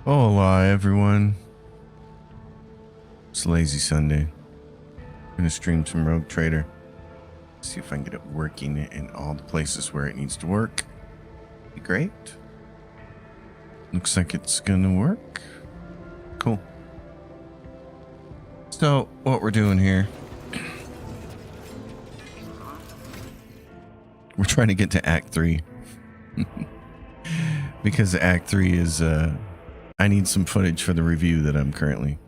Hola, everyone. It's Lazy Sunday. I'm gonna stream some Rogue Trader. See if I can get it working in all the places where it needs to work. Be great. Looks like it's gonna work. Cool. So, what we're doing here, we're trying to get to Act 3. Because Act 3 is, I need some footage for the review that I'm currently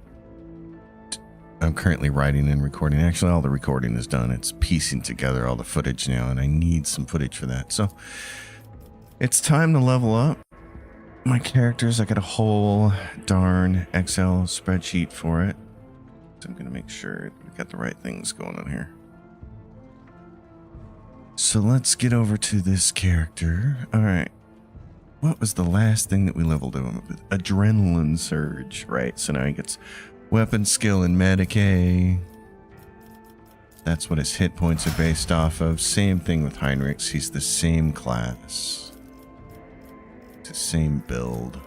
writing and recording. Actually, all the recording is done. It's piecing together all the footage now, and I need some footage for that. So it's time to level up my characters. I got a whole darn Excel spreadsheet for it. So I'm going to make sure we got the right things going on here. So let's get over to this character. All right. What was the last thing that we leveled him up with? Adrenaline Surge, right? So now he gets weapon skill and Medicaid. That's what his hit points are based off of. Same thing with Heinrichs. He's the same class. It's the same build.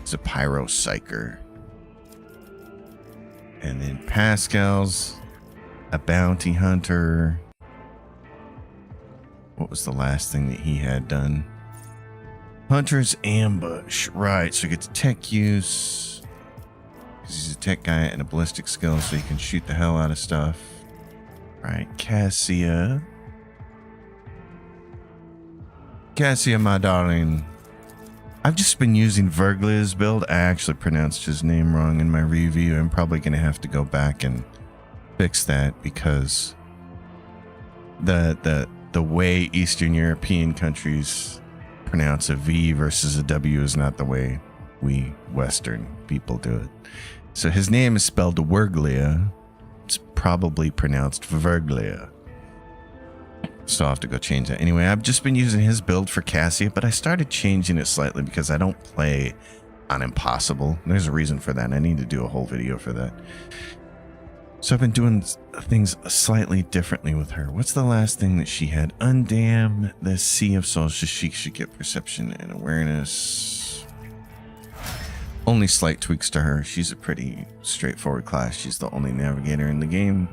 It's a Pyro Psyker. And then Pascal's a bounty hunter. What was the last thing that he had done? Hunter's Ambush. Right, so he gets tech use. Because he's a tech guy and a ballistic skill, so he can shoot the hell out of stuff. Right, Cassia. Cassia, my darling. I've just been using Verglia's build. I actually pronounced his name wrong in my review. I'm probably going to have to go back and fix that because the way Eastern European countries pronounce a V versus a W is not the way we Western people do it. So his name is spelled Verglia. It's probably pronounced Verglia. So I'll have to go change that. Anyway, I've just been using his build for Cassia, but I started changing it slightly because I don't play on Impossible. There's a reason for that. I need to do a whole video for that. So I've been doing things slightly differently with her. What's the last thing that she had? Undam the Sea of Souls. So she should get perception and awareness. Only slight tweaks to her. She's a pretty straightforward class. She's the only navigator in the game.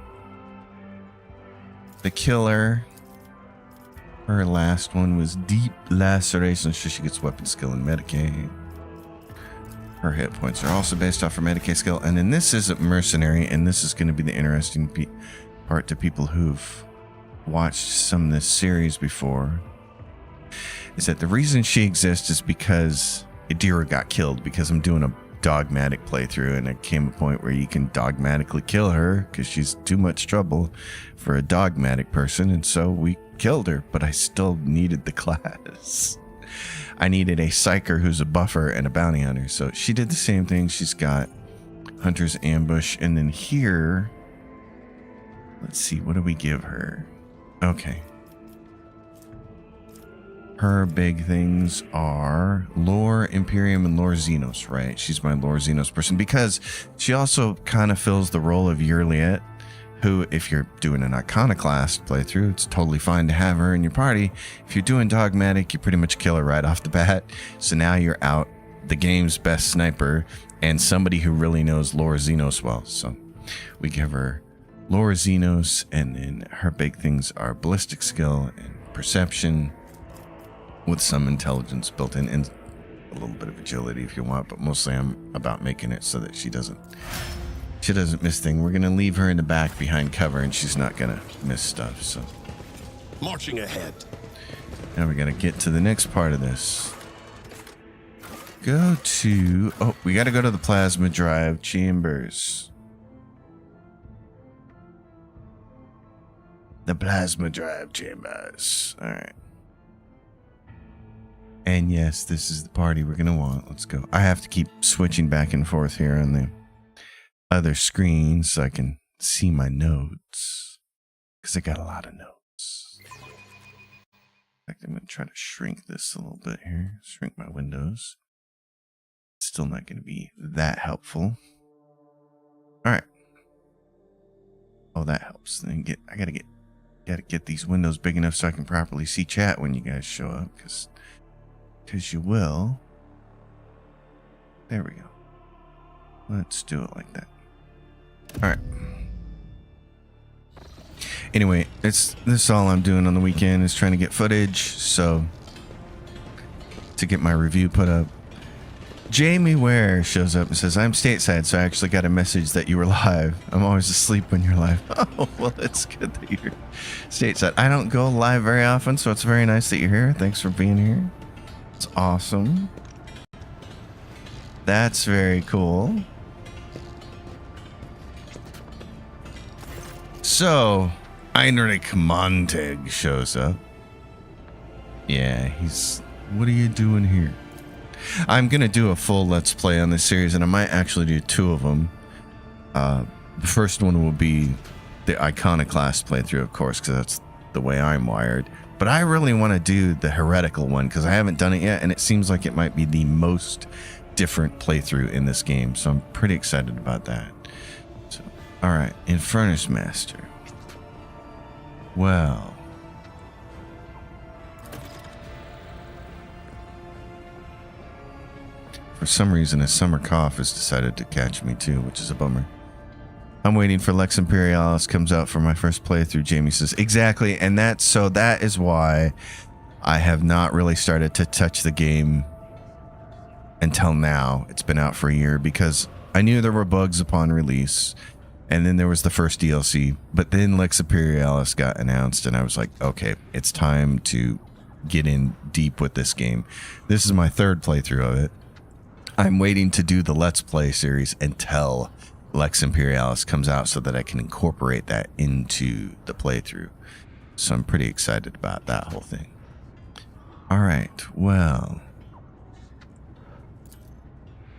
The killer. Her last one was Deep Laceration, so she gets weapon skill and Medicaid. Her hit points are also based off her Medicaid skill. And then this is a mercenary, and this is going to be the interesting part to people who've watched some of this series before, is that the reason she exists is because Adira got killed, because I'm doing a dogmatic playthrough, and it came a point where you can dogmatically kill her because she's too much trouble for a dogmatic person, and so we killed her, but I still needed the class. I needed a psyker who's a buffer and a bounty hunter. So she did the same thing. She's got Hunter's Ambush. And then here, let's see, what do we give her? Okay. Her big things are Lore Imperium and Lore Xenos, right? She's my Lore Xenos person because she also kind of fills the role of Yurliet, who, if you're doing an Iconoclast playthrough, it's totally fine to have her in your party. If you're doing Dogmatic, you pretty much kill her right off the bat. So now you're out the game's best sniper and somebody who really knows Lore Xenos well. So we give her Lore Xenos, and then her big things are ballistic skill and perception with some intelligence built in and a little bit of agility if you want, but mostly I'm about making it so that she doesn't miss things. We're gonna leave her in the back behind cover, and she's not gonna miss stuff. So, marching ahead. Now we gotta get to the next part of this. We gotta go to the plasma drive chambers. The plasma drive chambers. All right. And yes, this is the party we're gonna want. Let's go. I have to keep switching back and forth here on the other screen so I can see my notes, because I got a lot of notes. In fact, I'm going to try to shrink this a little bit here. Shrink my windows. Still not going to be that helpful. All right. Oh, that helps. Then I gotta get these windows big enough so I can properly see chat when you guys show up, because you will. There we go. Let's do it like that. All right. Anyway, this is all I'm doing on the weekend is trying to get footage, so to get my review put up. Jamie Ware shows up and says, I'm stateside, so I actually got a message that you were live. I'm always asleep when you're live. Oh, well, it's good that you're stateside. I don't go live very often, so it's very nice that you're here. Thanks for being here. It's awesome. That's very cool. So, Heinrich Montag shows up. Yeah, he's... What are you doing here? I'm going to do a full Let's Play on this series, and I might actually do 2 of them. The first one will be the Iconoclast playthrough, of course, because that's the way I'm wired. But I really want to do the Heretical one, because I haven't done it yet, and it seems like it might be the most different playthrough in this game, so I'm pretty excited about that. So, alright, Infernus Master. Well... For some reason, a summer cough has decided to catch me too, which is a bummer. I'm waiting for Lex Imperialis comes out for my first playthrough, Jamie says. Exactly, and that is why I have not really started to touch the game until now. It's been out for a year because I knew there were bugs upon release, and then there was the first DLC, but then Lex Imperialis got announced, and I was like, okay, it's time to get in deep with this game. This is my 3rd playthrough of it. I'm waiting to do the Let's Play series until Lex Imperialis comes out so that I can incorporate that into the playthrough. So I'm pretty excited about that whole thing. All right, well,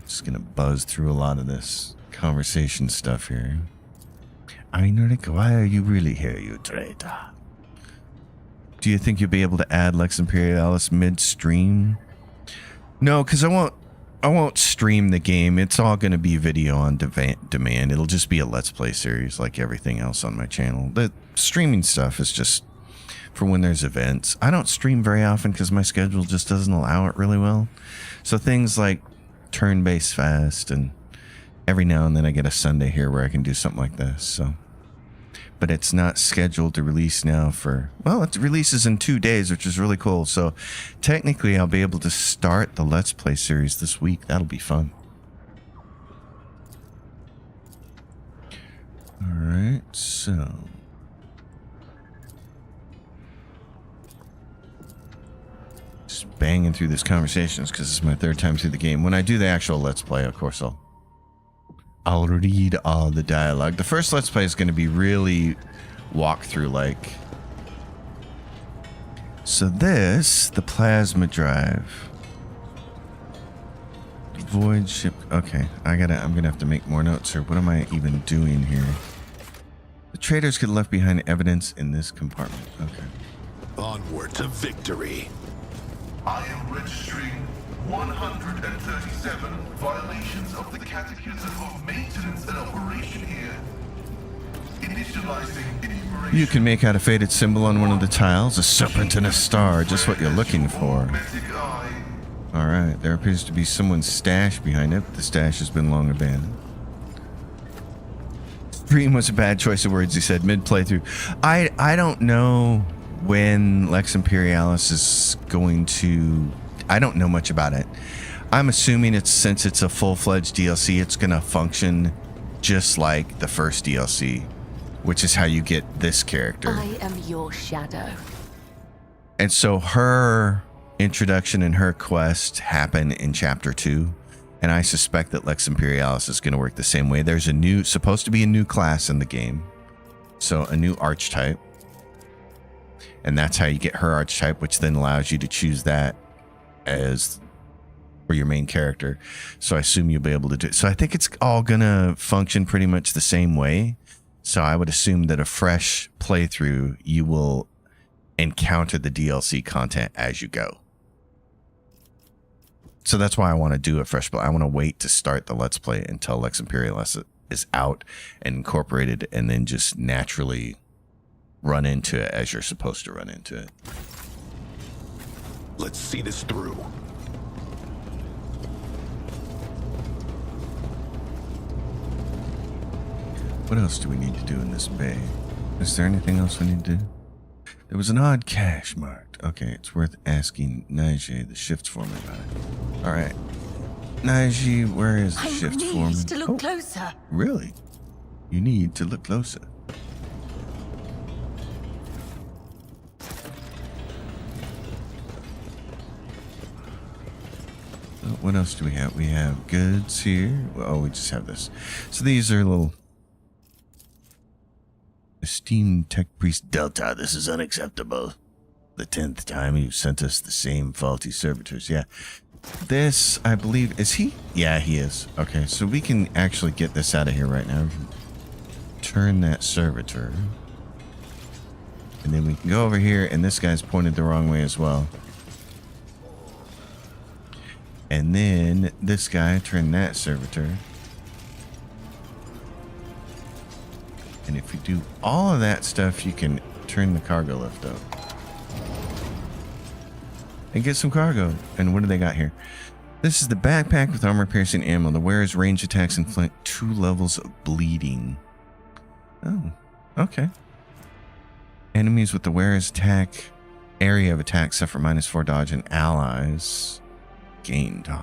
just gonna buzz through a lot of this conversation stuff here. Heinrich, why are you really here, you traitor? Do you think you'll be able to add Lex Imperialis mid-stream? No, because I won't stream the game. It's all going to be video on demand. It'll just be a Let's Play series like everything else on my channel. The streaming stuff is just for when there's events. I don't stream very often because my schedule just doesn't allow it really well. So things like turn-based fast, and every now and then I get a Sunday here where I can do something like this. So, but it's not scheduled to release now for, well, it releases in 2 days, which is really cool. So technically I'll be able to start the Let's Play series this week. That'll be fun. All right, so just banging through these conversations because it's my 3rd time through the game. When I do the actual Let's Play, of course, I'll read all the dialogue. The first Let's Play is going to be really walkthrough-like. So this, the plasma drive. Void ship. Okay, I'm gonna have to make more notes here. What am I even doing here? The traitors could have left behind evidence in this compartment. Okay. Onward to victory. I am registering 137 violations of the Catechism of Maintenance and Operation here. Initializing enumeration. You can make out a faded symbol on one of the tiles, a serpent and a star, just what you're looking for. Alright, there appears to be someone's stash behind it. The stash has been long abandoned. Stream was a bad choice of words, he said, mid-playthrough. I don't know when Lex Imperialis is going to... I don't know much about it. I'm assuming since it's a full-fledged DLC, it's going to function just like the first DLC, which is how you get this character. I am your shadow. And so her introduction and her quest happen in Chapter 2, and I suspect that Lex Imperialis is going to work the same way. There's supposed to be a new class in the game, so a new archetype, and that's how you get her archetype, which then allows you to choose that as for your main character. So I assume you'll be able to do it. So I think it's all gonna function pretty much the same way. So I would assume that a fresh playthrough, you will encounter the DLC content as you go. So that's why I want to do a fresh play. I want to wait to start the Let's Play until Lex Imperialis is out and incorporated, and then just naturally run into it as you're supposed to run into it. Let's see this through. What else do we need to do in this bay? Is there anything else we need to do? There was an odd cache marked. Okay, it's worth asking Naiji, the shift foreman, about it. All right. Naiji, where is the shift foreman? I need to look closer. Really? You need to look closer. What else do we have? We have goods here. Oh, we just have this. So these are little... Esteemed Tech Priest Delta, this is unacceptable. The 10th time you've sent us the same faulty servitors. Yeah. This, I believe, is he? Yeah, he is. Okay, so we can actually get this out of here right now. Turn that servitor. And then we can go over here, and this guy's pointed the wrong way as well. And then this guy, turn that servitor. And if you do all of that stuff, you can turn the cargo lift up. And get some cargo. And what do they got here? This is the backpack with armor-piercing ammo. The wearer's range attacks inflict 2 levels of bleeding. Oh, okay. Enemies with the wearer's attack area of attack suffer -4 dodge, and allies gain dodge.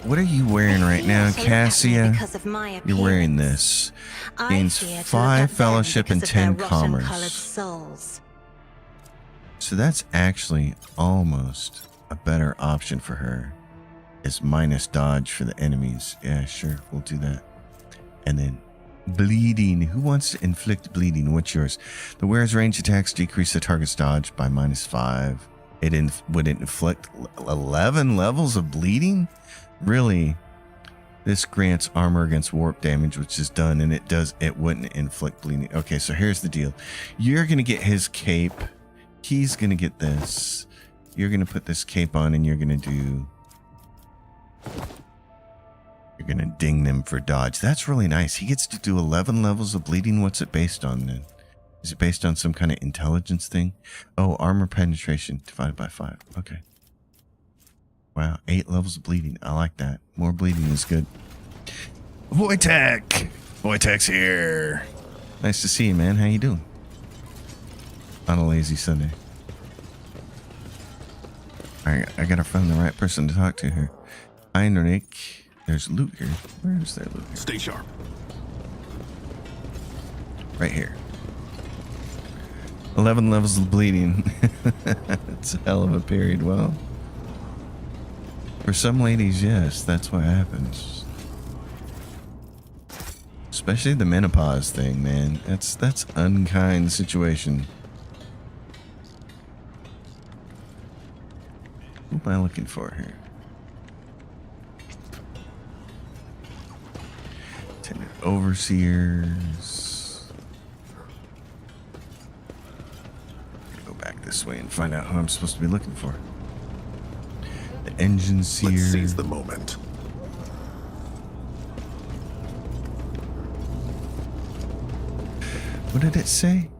What are you wearing right now, Cassia? You're wearing this. Gains 5 fellowship and 10 commerce. So that's actually almost a better option for her. Is minus dodge for the enemies. Yeah, sure, we'll do that. And then bleeding. Who wants to inflict bleeding? What's yours? The wearer's range attacks decrease the target's dodge by -5. It would inflict 11 levels of bleeding? Really? This grants armor against warp damage, which is done, and it wouldn't inflict bleeding. Okay, so here's the deal. You're gonna get his cape. He's gonna get this. You're gonna put this cape on, and you're gonna ding them for dodge. That's really nice. He gets to do 11 levels of bleeding. What's it based on then? Is it based on some kind of intelligence thing? Oh, armor penetration divided by 5. Okay. Wow, 8 levels of bleeding. I like that. More bleeding is good. Wojtek! Wojtek's here. Nice to see you, man. How you doing? On a lazy Sunday. Alright, I gotta find the right person to talk to here. Heinrich. There's loot here. Where is there loot here? Stay sharp. Right here. 11 levels of bleeding. It's a hell of a period. Well, for some ladies, yes, that's what happens. Especially the menopause thing, man. That's unkind situation. Who am I looking for here? Tenant overseers. Go back this way and find out who I'm supposed to be looking for. The engine seer. Let's seize the moment. What did it say?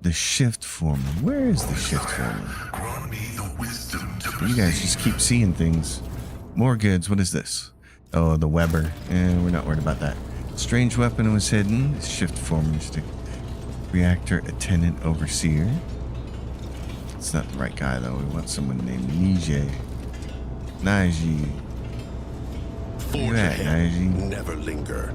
The shift foreman. Where is the shift foreman? Grant me the wisdom to You guys just keep seeing things. More goods. What is this? Oh, the Weber. We're not worried about that. Strange weapon was hidden. Shift foreman stick. Reactor attendant overseer. It's not the right guy though. We want someone named Naiji. Where you Forge at, ahead. Naiji? Never linger.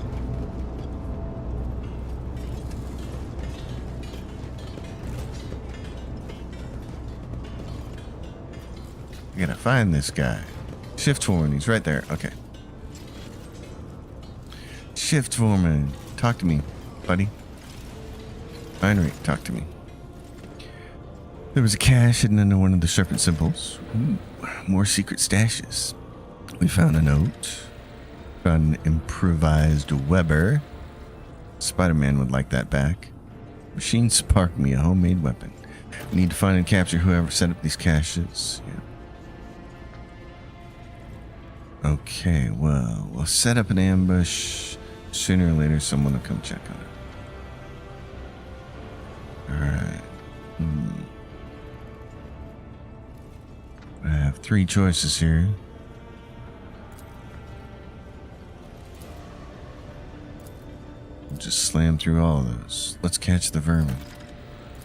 I gotta find this guy. Shift foreman. He's right there. Okay. Shift foreman. Talk to me, buddy. Heinrich, talk to me. There was a cache hidden under one of the serpent symbols. Ooh, more secret stashes. We found a note. Found an improvised Weber. Spider-Man would like that back. Machine sparked me a homemade weapon. We need to find and capture whoever set up these caches. Yeah. Okay, well, we'll set up an ambush. Sooner or later, someone will come check on it. Alright. I have 3 choices here. just slam through all of those. Let's catch the vermin.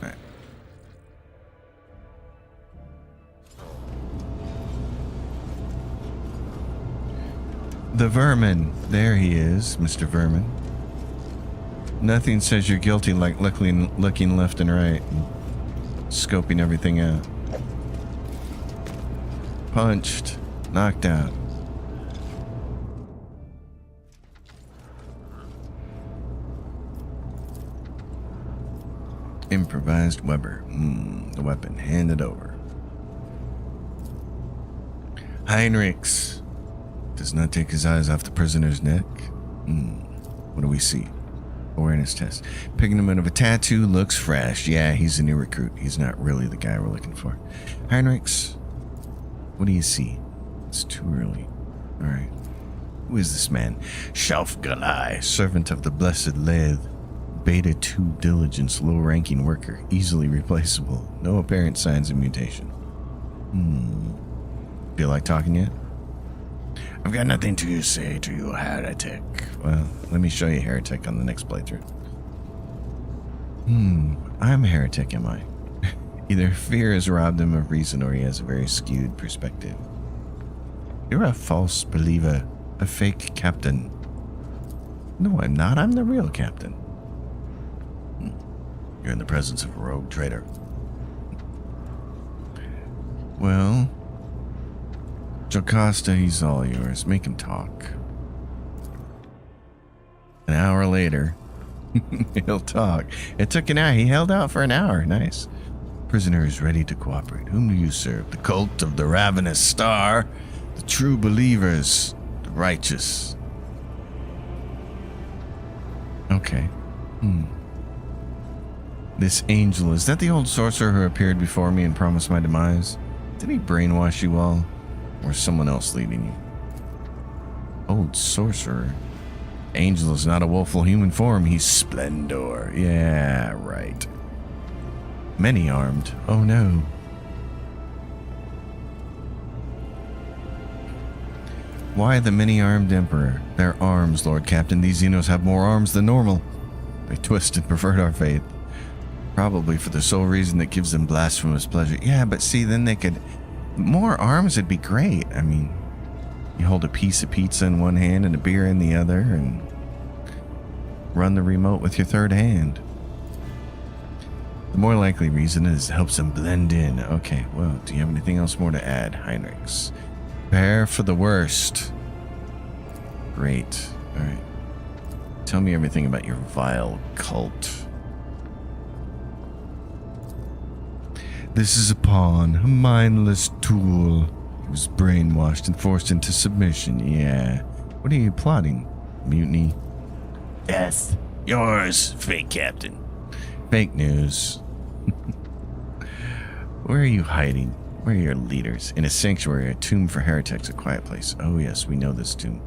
All right. The vermin. There he is, Mr. Vermin. Nothing says you're guilty like looking left and right and scoping everything out. Punched. Knocked out. Improvised Weber. The weapon. Hand it over. Heinrichs does not take his eyes off the prisoner's neck. What do we see? Awareness test. Pigment of a tattoo looks fresh. Yeah, he's a new recruit. He's not really the guy we're looking for. Heinrichs, what do you see? It's too early. Alright. Who is this man? Schaufgalai, servant of the blessed Leth. Beta 2 diligence, low-ranking worker. Easily replaceable. No apparent signs of mutation. Feel like talking yet? I've got nothing to say to you, heretic. Well, let me show you heretic on the next playthrough. I'm a heretic, am I? Either fear has robbed him of reason or he has a very skewed perspective. You're a false believer, a fake captain. No, I'm not. I'm the real captain. You're in the presence of a rogue traitor. Well, Jocasta, he's all yours. Make him talk. An hour later, he'll talk. It took an hour. He held out for an hour. Nice. Prisoner is ready to cooperate. Whom do you serve? The cult of the Ravenous Star? The true believers? The righteous? Okay. This angel, is that the old sorcerer who appeared before me and promised my demise? Did he brainwash you all? Or is someone else leading you? Old sorcerer. Angel is not a woeful human form. He's Splendor. Yeah, right. Many-armed. Oh no. Why the many-armed emperor? Their arms, Lord Captain. These Xenos have more arms than normal. They twist and pervert our faith. Probably for the sole reason that gives them blasphemous pleasure. Yeah, but see, then they could... More arms would be great. I mean, you hold a piece of pizza in one hand and a beer in the other and run the remote with your third hand. The more likely reason is it helps them blend in. Okay, well, do you have anything else more to add, Heinrichs? Prepare for the worst. Great. All right. Tell me everything about your vile cult. This is a pawn, a mindless tool. He was brainwashed and forced into submission. Yeah. What are you plotting? Mutiny? Death. Yours, fake captain. Fake news. Where are you hiding? Where are your leaders? In a sanctuary, a tomb for heretics, a quiet place. Oh yes, we know this tomb.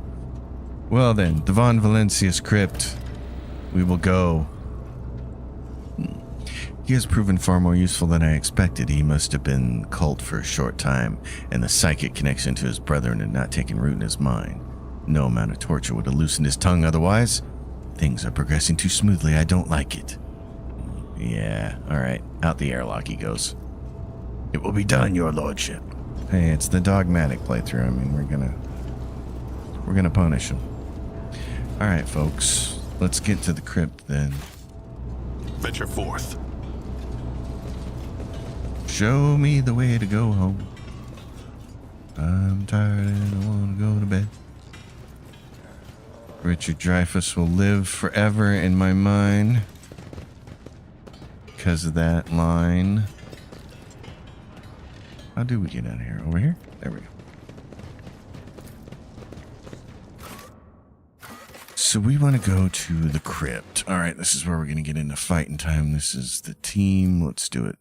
Well then, the Von Valencius crypt. We will go. He has proven far more useful than I expected. He must have been cult for a short time, and the psychic connection to his brethren had not taken root in his mind. No amount of torture would have loosened his tongue otherwise. Things are progressing too smoothly. I don't like it. Yeah, alright. Out the airlock he goes. It will be done, your lordship. Hey, it's the dogmatic playthrough. I mean, we're gonna punish him. Alright, folks. Let's get to the crypt then. Venture forth. Show me the way to go home. I'm tired and I want to go to bed. Richard Dreyfuss will live forever in my mind because of that line. How do we get out of here? Over here? There we go. So we want to go to the crypt. All right, this is where we're going to get into fighting time. This is the team. Let's do it.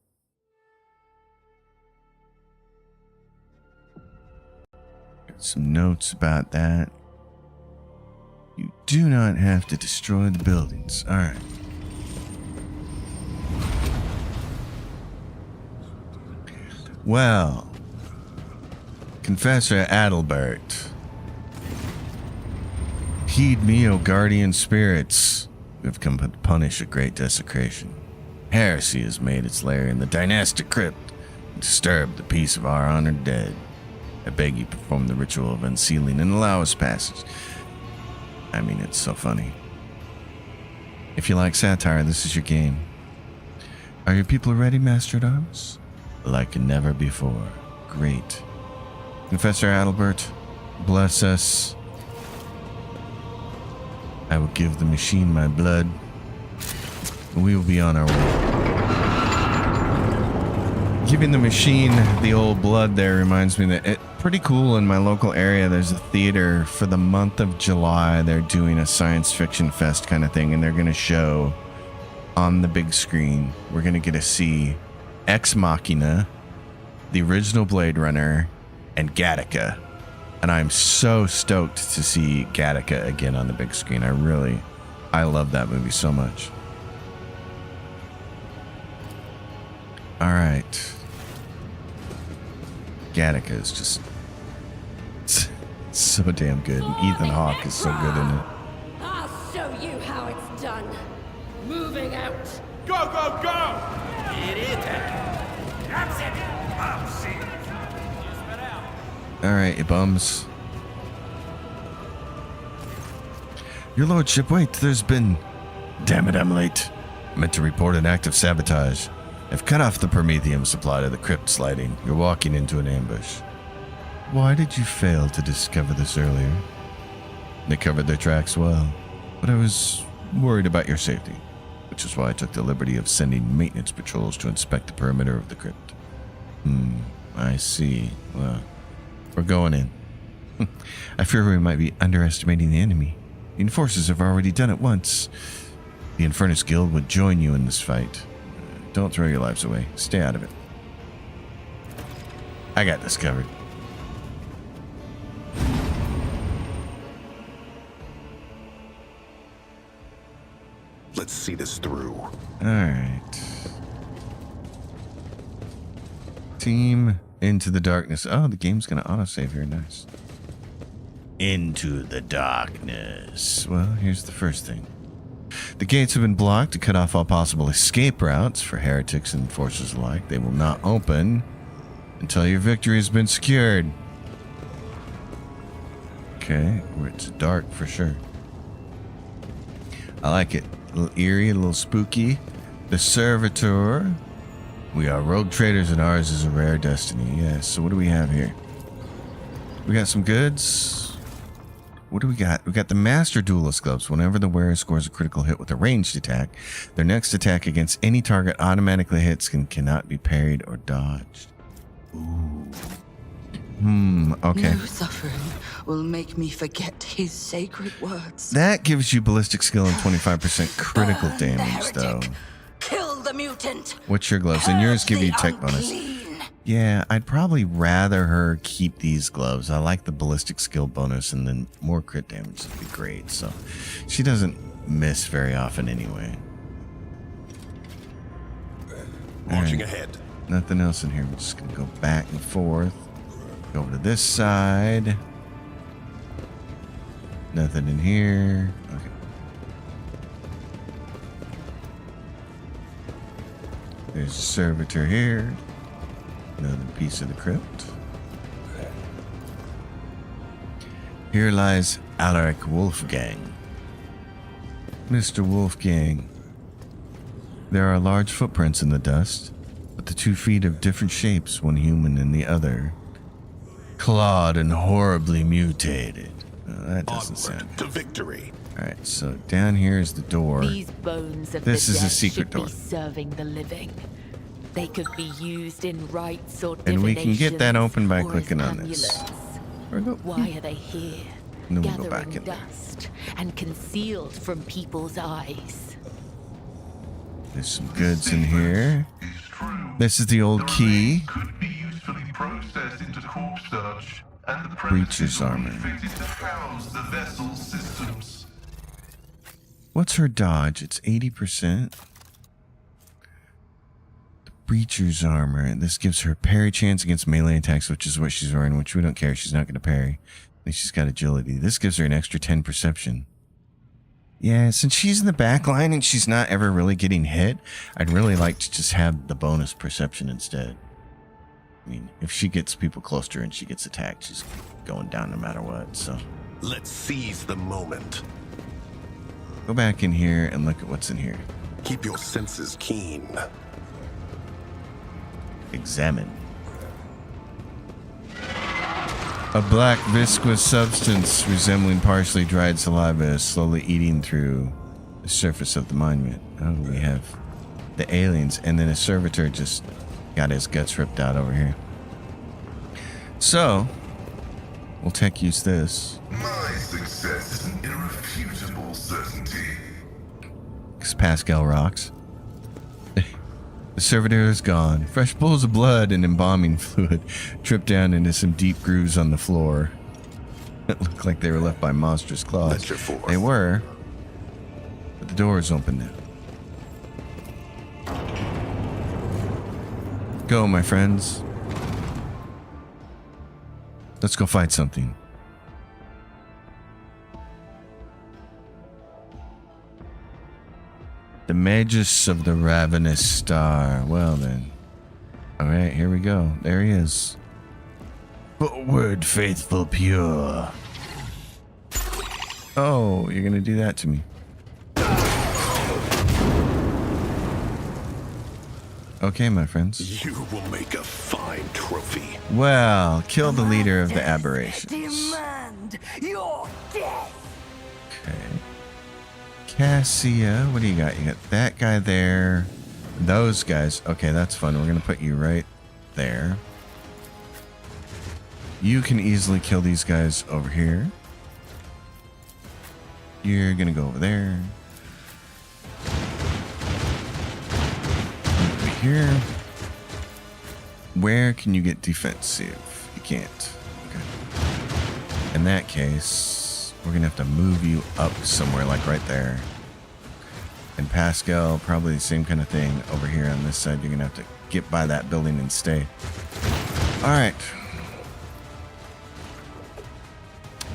Got some notes about that. You do not have to destroy the buildings. All right. Well, Confessor Adalbert, heed me, O guardian spirits. We have come to punish a great desecration. Heresy has made its lair in the dynastic crypt and disturbed the peace of our honored dead. I beg you perform the ritual of unsealing and allow us passage. I mean, it's so funny. If you like satire, this is your game. Are your people ready, Master at Arms? Like never before. Great. Confessor Adalbert, bless us. I will give the machine my blood. We will be on our way. Giving the machine the old blood there reminds me that it's pretty cool in my local area. There's a theater for the month of July. They're doing a science fiction fest kind of thing, and they're going to show on the big screen. We're going to get to see Ex Machina, the original Blade Runner, and Gattaca. And I'm so stoked to see Gattaca again on the big screen. I love that movie so much. All right. Gattaca is just so damn good. And Ethan Hawke is so good in it. I'll show you how it's done. Moving out. Go, go, go! All right, you bums. Your lordship, wait, there's been... Damn it, I'm late. I meant to report an act of sabotage. I've cut off the promethium supply to the crypt sliding. You're walking into an ambush. Why did you fail to discover this earlier? They covered their tracks well, but I was worried about your safety, which is why I took the liberty of sending maintenance patrols to inspect the perimeter of the crypt. I see. Well, we're going in. I fear we might be underestimating the enemy. The Enforcers have already done it once. The Infernus Guild would join you in this fight. Don't throw your lives away. Stay out of it. I got this covered. Let's see this through. All right. Team Into the Darkness. Oh, the game's going to autosave here. Nice. Into the darkness. Well, here's the first thing. The gates have been blocked to cut off all possible escape routes for heretics and forces alike. They will not open until your victory has been secured. Okay, it's dark for sure. I like it. A little eerie, a little spooky. The Servitor. We are rogue traders and ours is a rare destiny. Yes, so what do we have here? We got some goods. What do we got? We got the Master Duelist gloves. Whenever the wearer scores a critical hit with a ranged attack, their next attack against any target automatically hits and cannot be parried or dodged. Ooh. Okay. No suffering will make me forget his sacred words. That gives you ballistic skill and 25% critical Burn the damage, though. heretic. Kill the mutant. What's your gloves? And yours give you Purge tech the bonus. unclean. Yeah, I'd probably rather her keep these gloves. I like the ballistic skill bonus, and then more crit damage would be great. So she doesn't miss very often anyway. Launching All right. ahead. Nothing else in here. We're just gonna go back and forth. Go over to this side. Nothing in here. Okay. There's a servitor here. Another piece of the crypt. Here lies Alaric Wolfgang. Mr. Wolfgang. There are large footprints in the dust, but the 2 feet of different shapes, one human and the other. Clawed and horribly mutated. That doesn't sound Onward good. to victory. Alright, so down here is the door. These bones of This the is a dead secret should door. be serving the living. They could be used in rites or And we can get that open by divinations clicking or on this. amulets. Or go- Why are they here? And then we'll go Gathering back in there. dust and concealed from people's eyes. There's some goods in here. Is true. This is the old key. Could be usefully processed into corpse search, and the Breacher's premises will be armor. fitted to house the vessel's systems. What's her dodge? It's 80%. The Breacher's armor. And this gives her parry chance against melee attacks, which is what she's wearing, which we don't care. She's not going to parry. At least she's got agility. This gives her an extra 10 perception. Yeah, since she's in the back line and she's not ever really getting hit, I'd really like to just have the bonus perception instead. I mean, if she gets people close to her and she gets attacked, she's going down no matter what, so. Let's seize the moment. Go back in here and look at what's in here. Keep your senses keen. Examine. A black viscous substance resembling partially dried saliva is slowly eating through the surface of the monument. Oh, we have the aliens, and then a servitor just got his guts ripped out over here. So, we'll tech use this. My success is an irrefutable certainty. Because Pascal rocks. The servitor is gone. Fresh pools of blood and embalming fluid dripped down into some deep grooves on the floor. It looked like they were left by monstrous claws. That's your force. They were. But the door is open now. Go, my friends. Let's go fight something. The Magus of the Ravenous Star. Well then. Alright, here we go. There he is. Forward, faithful pure. Oh, you're gonna do that to me. Okay, my friends. You will make a fine trophy. Well, kill the leader of the aberrations. Demand your death. Okay. Cassia, what do you got? You got that guy there. Those guys. Okay, that's fun. We're going to put you right there. You can easily kill these guys over here. You're going to go over there. Over here. Where can you get defensive? You can't. Okay. In that case, we're going to have to move you up somewhere, like right there. And Pascal, probably the same kind of thing over here on this side. You're going to have to get by that building and stay. All right.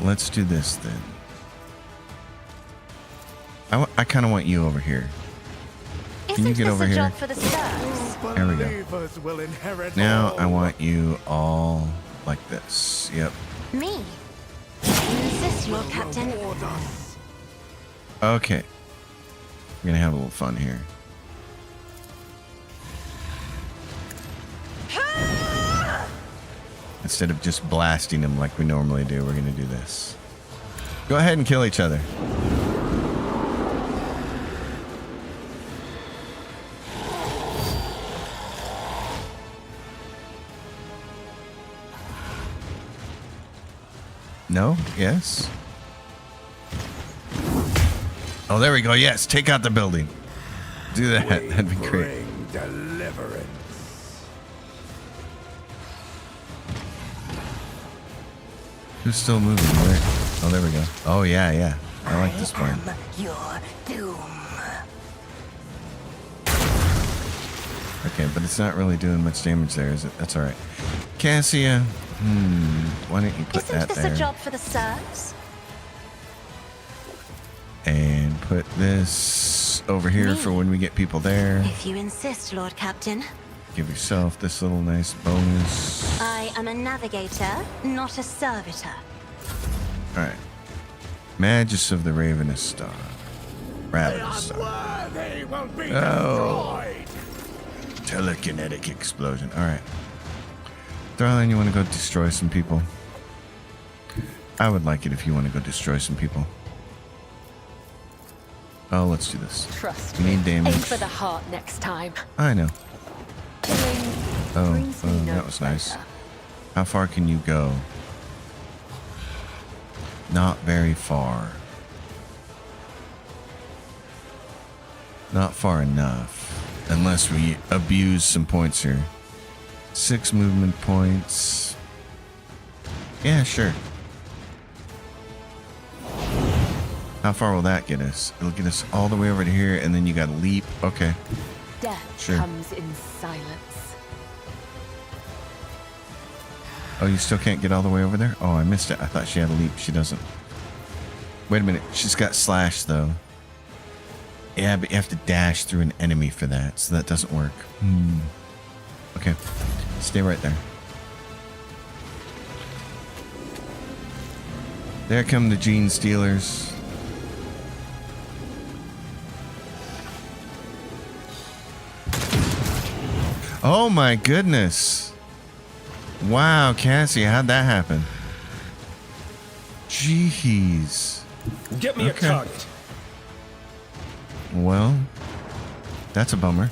Let's do this then. I kind of want you over here. Can you get over here? Job for the serfs? There we go. Now I want you all like this. Yep. Me? Insist, Lord Captain. Okay. We're gonna have a little fun here. Instead of just blasting them like we normally do, we're gonna do this. Go ahead and kill each other. No? Yes? Oh, there we go. Yes, take out the building. Do that. That'd be great. Deliverance. Who's still moving? Where? Oh, there we go. Oh, yeah, yeah. I like this part. Your doom. Okay, but it's not really doing much damage there, is it? That's all right. Cassia, why don't you put that there? Isn't this a job for the serfs? And put this over here for when we get people there. If you insist, Lord Captain. Give yourself this little nice bonus. I am a navigator, not a servitor. All right. Magus of the Ravenous Star. Ravenous Star. Oh. Telekinetic explosion. All right. Darling, you want to go destroy some people? I would like it if you want to go destroy some people. Oh, let's do this. Trust You me. need damage. Aim for the heart next time. I know. Killing Oh, brings me no that was nice. pleasure. How far can you go? Not very far. Not far enough. Unless we abuse some points here. 6 movement points. Yeah, sure. How far will that get us? It'll get us all the way over to here, and then you gotta leap. Okay. Death Sure. comes in silence. Oh, you still can't get all the way over there? Oh, I missed it. I thought she had a leap. She doesn't. Wait a minute. She's got slash, though. Yeah, but you have to dash through an enemy for that, so that doesn't work. Okay, stay right there. There come the Gene Stealers. Oh my goodness. Wow, Cassie, how'd that happen? Jeez. Get me Okay. a target. Well, that's a bummer.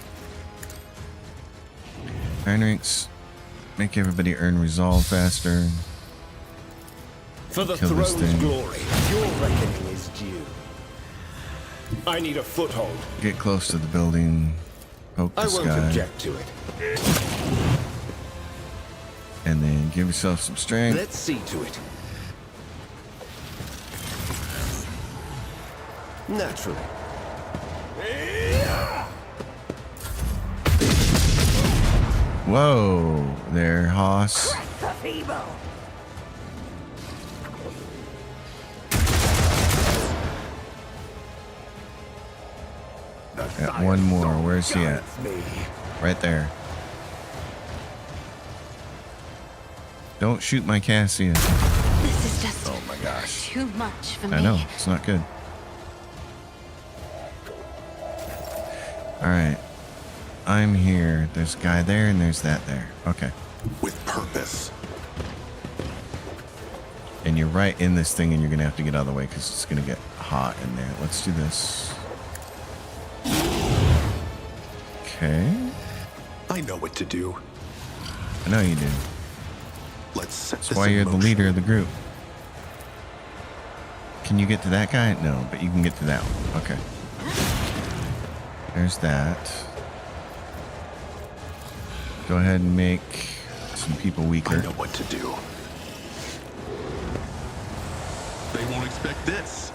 Iron ranks make everybody earn resolve faster. For the Kill this throne's thing. glory, your reckoning is due. I need a foothold. Get close to the building. Poke the I won't sky. object to it. And then give yourself some strength. Let's see to it. Naturally. Whoa, there, Hoss. Got one more. Where's he at? Right there. Don't shoot my Cassia. This is just Oh my gosh. too much for me. I know, it's not good. Alright. I'm here. There's a guy there and there's that there. Okay. With purpose. And you're right in this thing and you're going to have to get out of the way because it's going to get hot in there. Let's do this. Okay. I know what to do. I know you do. Let's set That's this why in you're the motion. leader of the group. Can you get to that guy? No, but you can get to that one. Okay. There's that. Go ahead and make some people I weaker. know what to do. They won't expect this.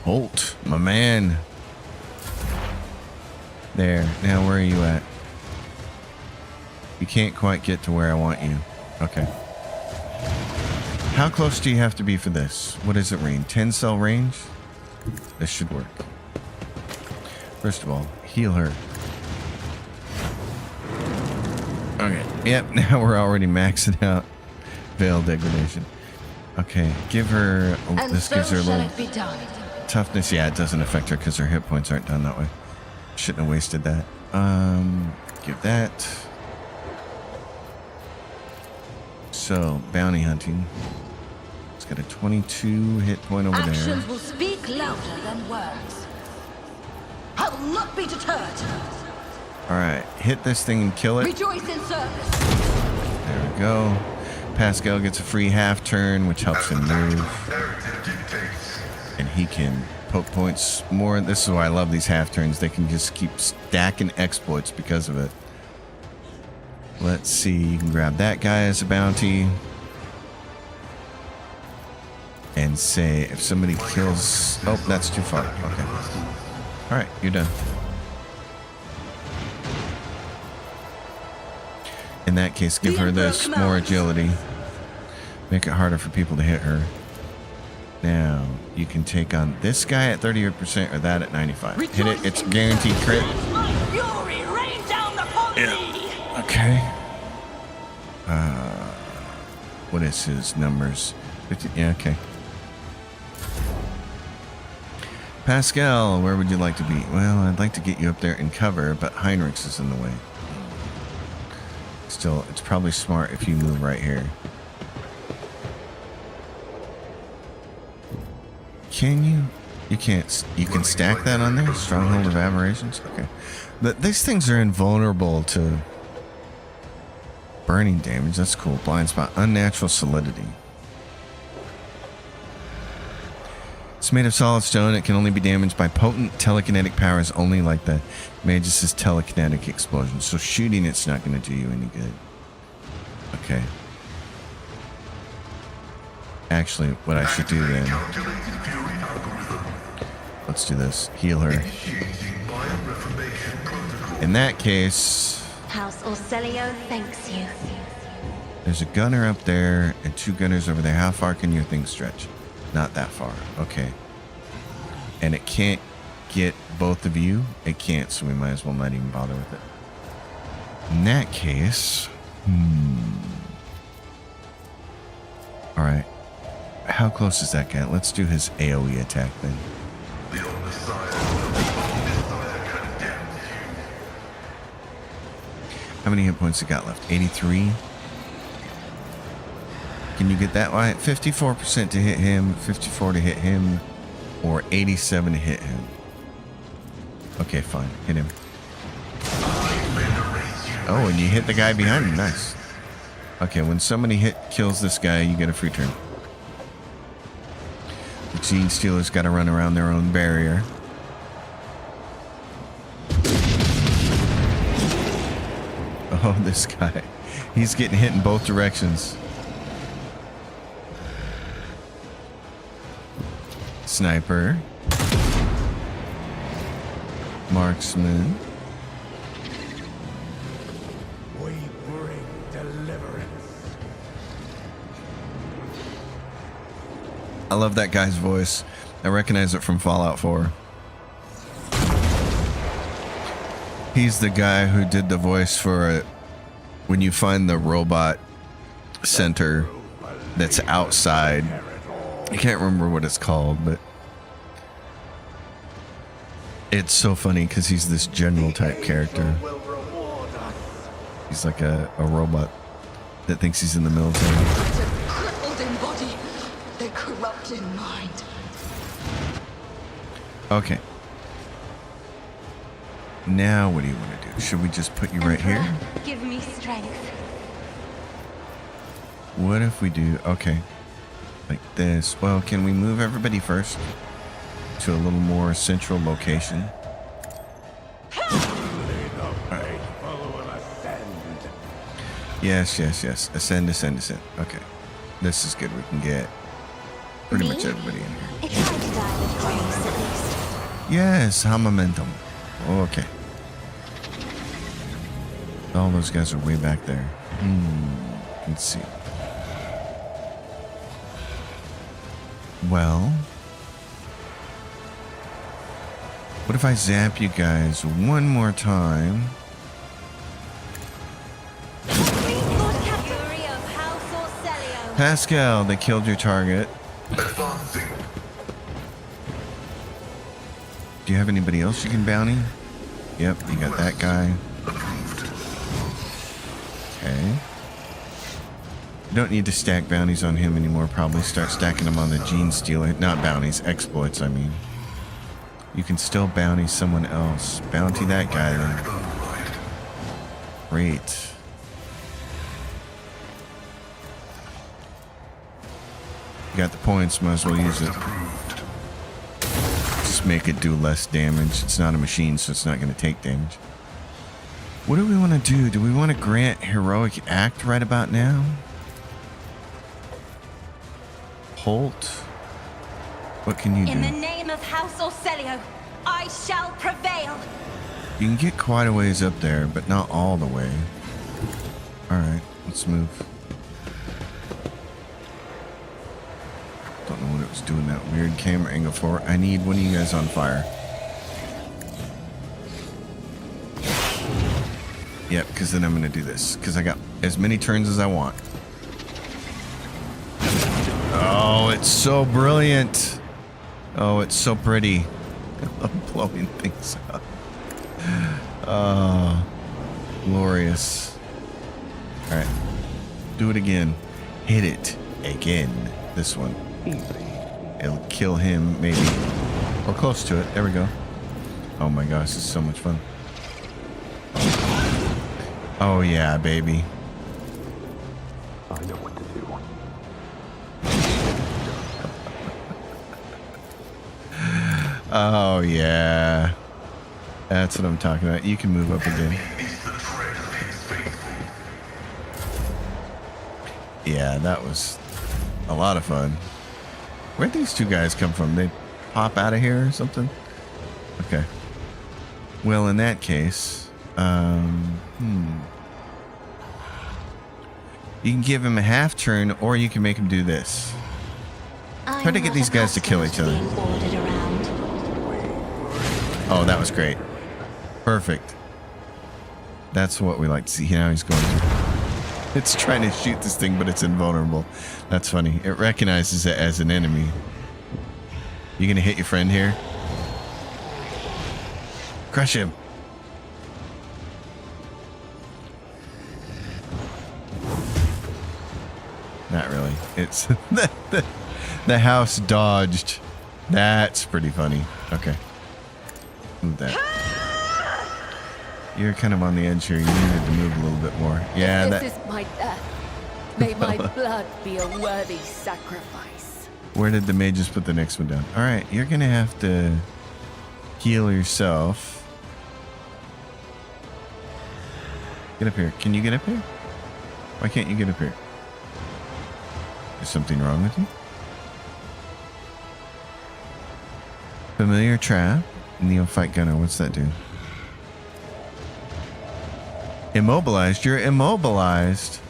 Holt, my man. There. Now, where are you at? You can't quite get to where I want you. Okay. How close do you have to be for this? What is it, range? 10 cell range? This should work. First of all, heal her. Okay. Yep, now we're already maxing out Veil Degradation. Okay, give her... And this so gives her a shall little it be done. toughness. Yeah, it doesn't affect her because her hit points aren't done that way. Shouldn't have wasted that. Give that. So, bounty hunting. It's got a 22 hit point over Actions there. will speak louder than words. I'll not be deterred. Alright, hit this thing and kill it. Rejoice in service. There we go. Pascal gets a free half turn, which helps him move. Narrative dictates. And he can poke points more. This is why I love these half turns. They can just keep stacking exploits because of it. Let's see. You can grab that guy as a bounty. And say if somebody kills... Oh, that's too far. Okay. Alright, you're done. In that case, give her this more agility. Make it harder for people to hit her. Now, you can take on this guy at 30% or that at 95. Hit it, it's guaranteed crit. My fury rain down upon me. Okay. What is his numbers? 50, yeah, okay. Pascal, where would you like to be? Well, I'd like to get you up there in cover, but Heinrichs is in the way. Still, it's probably smart if you move right here. Can you? You can't. You can stack that on there? Stronghold of Aberrations? Okay. But these things are invulnerable to burning damage. That's cool. Blind spot. Unnatural solidity. It's made of solid stone. It can only be damaged by potent telekinetic powers, only like the Magus' telekinetic explosion. So shooting it's not going to do you any good. Okay. Actually, what I should do then... Calculated fury algorithm. Let's do this. Heal her. Initiating bioreformation protocol. In that case, House Orcelio thanks you. there's a gunner up there and two gunners over there. How far can your thing stretch? Not that far. Okay. And it can't get both of you? It can't, so we might as well not even bother with it. In that case, all right. How close is that guy? Let's do his AoE attack then. The Omnissiah condemns you. How many hit points he got left? 83. Can you get that right? 54% to hit him, 54 to hit him, or 87 to hit him. Okay, fine. Hit him. Oh, and you hit the guy behind him. Nice. Okay, when somebody kills this guy, you get a free turn. The Gene Stealers got to run around their own barrier. Oh, this guy. He's getting hit in both directions. Sniper. Marksman. We bring deliverance. I love that guy's voice. I recognize it from Fallout 4. He's the guy who did the voice for when you find the robot center that's outside. I can't remember what it's called, but it's so funny because he's this general type character. He's like a robot that thinks he's in the military. They're crippled in body. They're corrupt in mind. Okay. Now what do you want to do? Should we just put you right here? Emperor, give me strength. What if we do, okay, like this? Well, can we move everybody first to a little more central location? Yes, yes, yes. Ascend, ascend, ascend. Okay. This is good. We can get pretty much everybody in here. I tried to die with grace, at least. Yes, how momentum. Okay. All those guys are way back there. Let's see. Well, what if I zap you guys one more time? Lord Cavalry of House Orcelio. Pascal, they killed your target. Advancing. Do you have anybody else you can bounty? Yep, you got that guy. Okay. You don't need to stack bounties on him anymore, probably. Start stacking them on the Gene Stealer. Not bounties, exploits, I mean. You can still bounty someone else. Bounty that guy then. Great. You got the points, might as well use it. Just make it do less damage. It's not a machine, so it's not going to take damage. What do we want to do? Do we want to grant Heroic Act right about now? Holt? What can you do? In the name of House Orcelio, I shall prevail. You can get quite a ways up there, but not all the way. Alright, let's move. Don't know what it was doing that weird camera angle for. I need one of you guys on fire. Yep, because then I'm going to do this. Because I got as many turns as I want. Oh, it's so brilliant. Oh, it's so pretty. I love blowing things up. Oh, glorious. All right. Do it again. Hit it again. This one. It'll kill him, maybe. Or close to it. There we go. Oh my gosh, this is so much fun. Oh yeah, baby. I know what to do. Oh yeah. That's what I'm talking about. You can move up again. Yeah, that was a lot of fun. Where'd these two guys come from? They pop out of here or something? Okay. Well, in that case, you can give him a half turn, or you can make him do this. Try to get these guys to kill each other. Oh, that was great. Perfect. That's what we like to see. Now he's going. It's trying to shoot this thing, but it's invulnerable. That's funny. It recognizes it as an enemy. You gonna hit your friend here? Crush him. Not really. It's the house dodged. That's pretty funny. Okay. Move that. You're kind of on the edge here. You needed to move a little bit more. Yeah, This is my death. May my blood be a worthy sacrifice. Where did the mages put the next one down? All right, you're gonna have to heal yourself. Get up here. Can you get up here? Why can't you get up here? Is something wrong with you? Familiar trap. Neophyte gunner. What's that do? Immobilized. You're immobilized.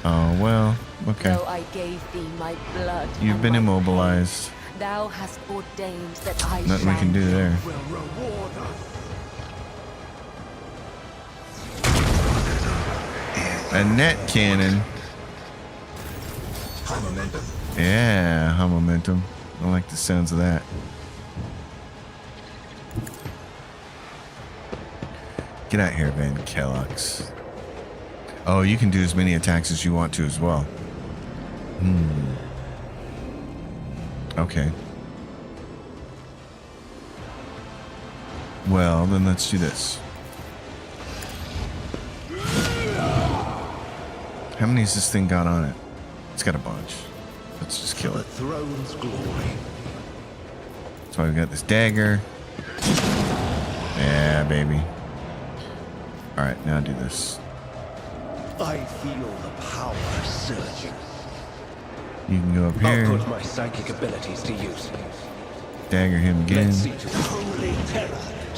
Oh, well. Okay. Though I gave thee my blood. You've and been my immobilized. pain, thou hast ordained that I Nothing we shall can do there. Will reward us. A net cannon. High momentum. Yeah, high momentum. I like the sounds of that. Get out here, Van Kellogg's. Oh, you can do as many attacks as you want to as well. Okay. Well, then let's do this. How many has this thing got on it? It's got a bunch. Let's just kill The it. throne's glory. That's why we got this dagger. Yeah, baby. Alright, now do this. I feel the power surging. You can go up I'll here. put my psychic abilities to use. Dagger him again. Let's see to the holy terror.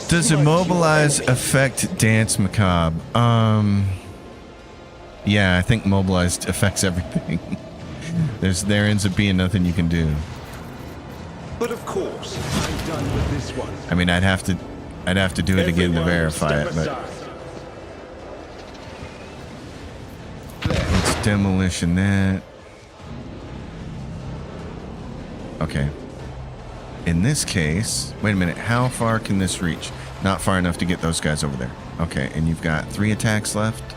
Does Smite immobilize your enemy. affect Dance Macabre? Yeah, I think mobilized affects everything. There ends up being nothing you can do. But of course, I'm done with this one. I mean, I'd have to do it again to Everyone verify it, step but aside. it's demolition that. Okay. In this case, wait a minute. How far can this reach? Not far enough to get those guys over there. Okay, and you've got 3 attacks left.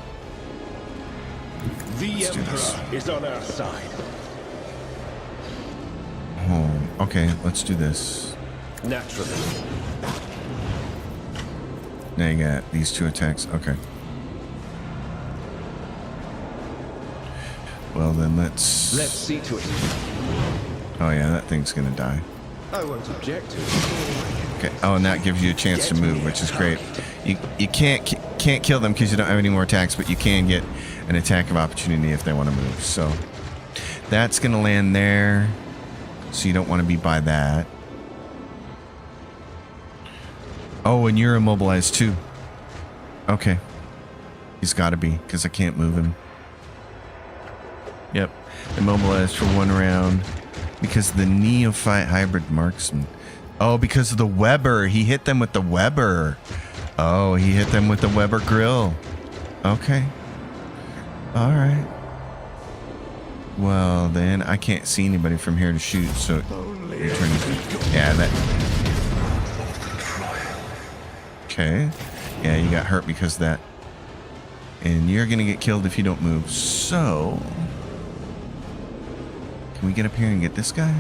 The Let's do this. Emperor is on our side. Oh, okay, let's do this. Naturally. Now you got these 2 attacks. Okay. Well, then Let's let's... see to it. Oh, yeah, that thing's gonna die. I won't object to it. Okay. Oh, and that gives you a chance to move, which is great. You can't kill them because you don't have any more attacks, but you can get an attack of opportunity if they want to move. So that's gonna land there. So you don't want to be by that. Oh, and you're immobilized too. Okay. He's got to be because I can't move him. Yep. Immobilized for 1 round because of the neophyte hybrid marksman. Oh, because of the Weber. He hit them with the Weber. Oh, he hit them with the Weber grill. Okay. All right. Well, then I can't see anybody from here to shoot, so yeah, that. Okay. Yeah, you got hurt because of that. And you're gonna get killed if you don't move. So, can we get up here and get this guy?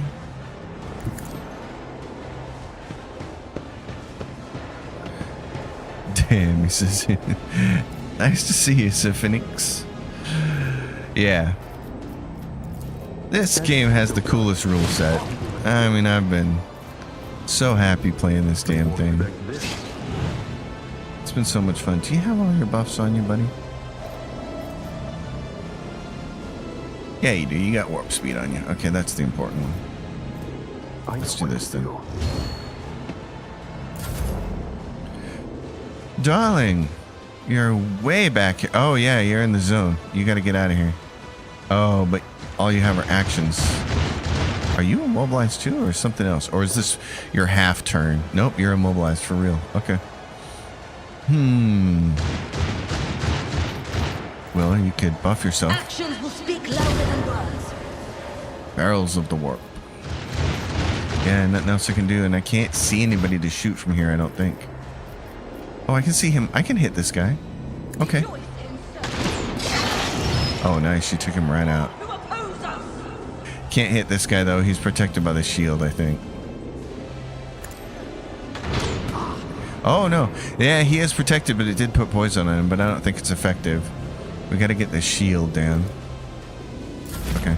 Damn, he says. Nice to see you, Sir Phoenix. Yeah. This game has the coolest rule set. I mean, I've been so happy playing this damn thing. It's been so much fun. Do you have all your buffs on you, buddy? Yeah, you do. You got warp speed on you. Okay, that's the important one. Let's do this then. Darling, you're way back here. Oh, yeah, you're in the zone. You got to get out of here. Oh, but all you have are actions. Are you immobilized too, or something else? Or is this your half turn? Nope, you're immobilized for real. Okay. Well, you could buff yourself. Actions will speak louder than words. Barrels of the warp. Yeah, nothing else I can do, and I can't see anybody to shoot from here, I don't think. Oh, I can see him. I can hit this guy. Okay. Oh, nice. She took him right out. Can't hit this guy, though. He's protected by the shield, I think. Oh, no. Yeah, he is protected, but it did put poison on him, but I don't think it's effective. We got to get the shield down. Okay.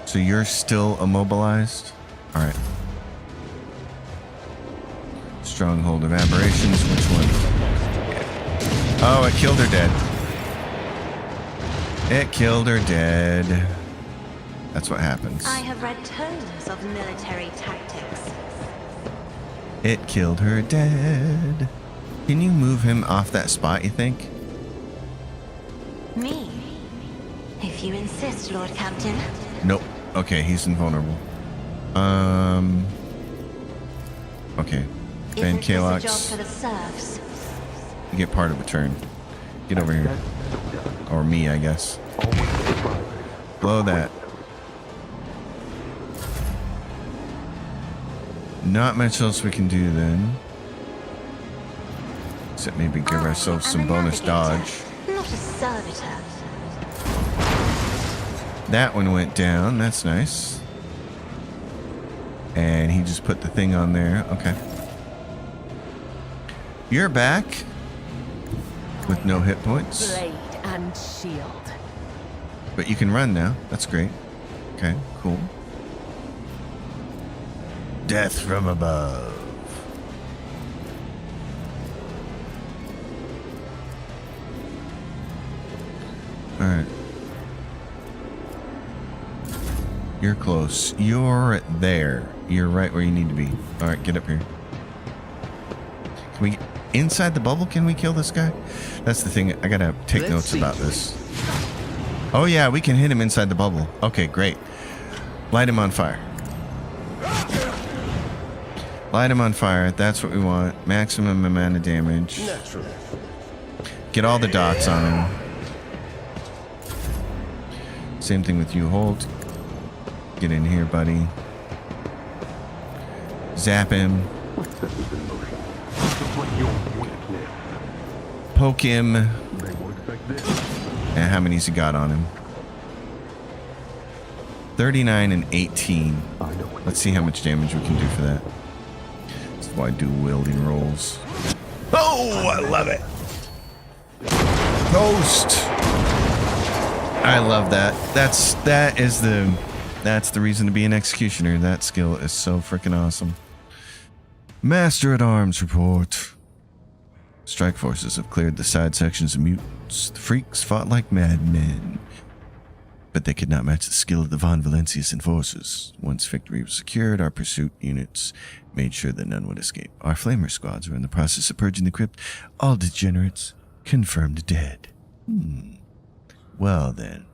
So you're still immobilized? All right. Stronghold of Aberrations. Which one? Oh, it killed her dead. It killed her dead. That's what happens. I have read tomes of military tactics. It killed her dead. Can you move him off that spot, you think? Me? If you insist, Lord Captain. Nope. Okay, he's invulnerable. Okay. Ben Isn't this a job Kalox, for the serfs? you get part of a turn. Get over here. Or me, I guess. Blow that. Not much else we can do then. Except maybe give ourselves some bonus dodge. Not a servitor. That one went down. That's nice. And he just put the thing on there. Okay. You're back. With no hit points. Blade and shield. But you can run now. That's great. Okay, cool. Death from above. Alright. You're close. You're there. You're right where you need to be. Alright, get up here. Can we... Inside the bubble, can we kill this guy? That's the thing. I gotta take notes about this. Oh yeah, we can hit him inside the bubble. Okay, great. Light him on fire. Light him on fire. That's what we want. Maximum amount of damage. Naturally. Get all the dots on him. Same thing with you, Holt. Get in here, buddy. Zap him. Poke him. And how many's he got on him? 39 and 18. Let's see how much damage we can do for that. That's why I do wielding rolls. Oh, I love it. Ghost. I love that. That's the reason to be an executioner. That skill is so freaking awesome. Master at Arms report. Strike forces have cleared the side sections of mutants. The freaks fought like madmen. But they could not match the skill of the Von Valencius enforcers. Once victory was secured, our pursuit units made sure that none would escape. Our flamer squads were in the process of purging the crypt. All degenerates confirmed dead. Well then.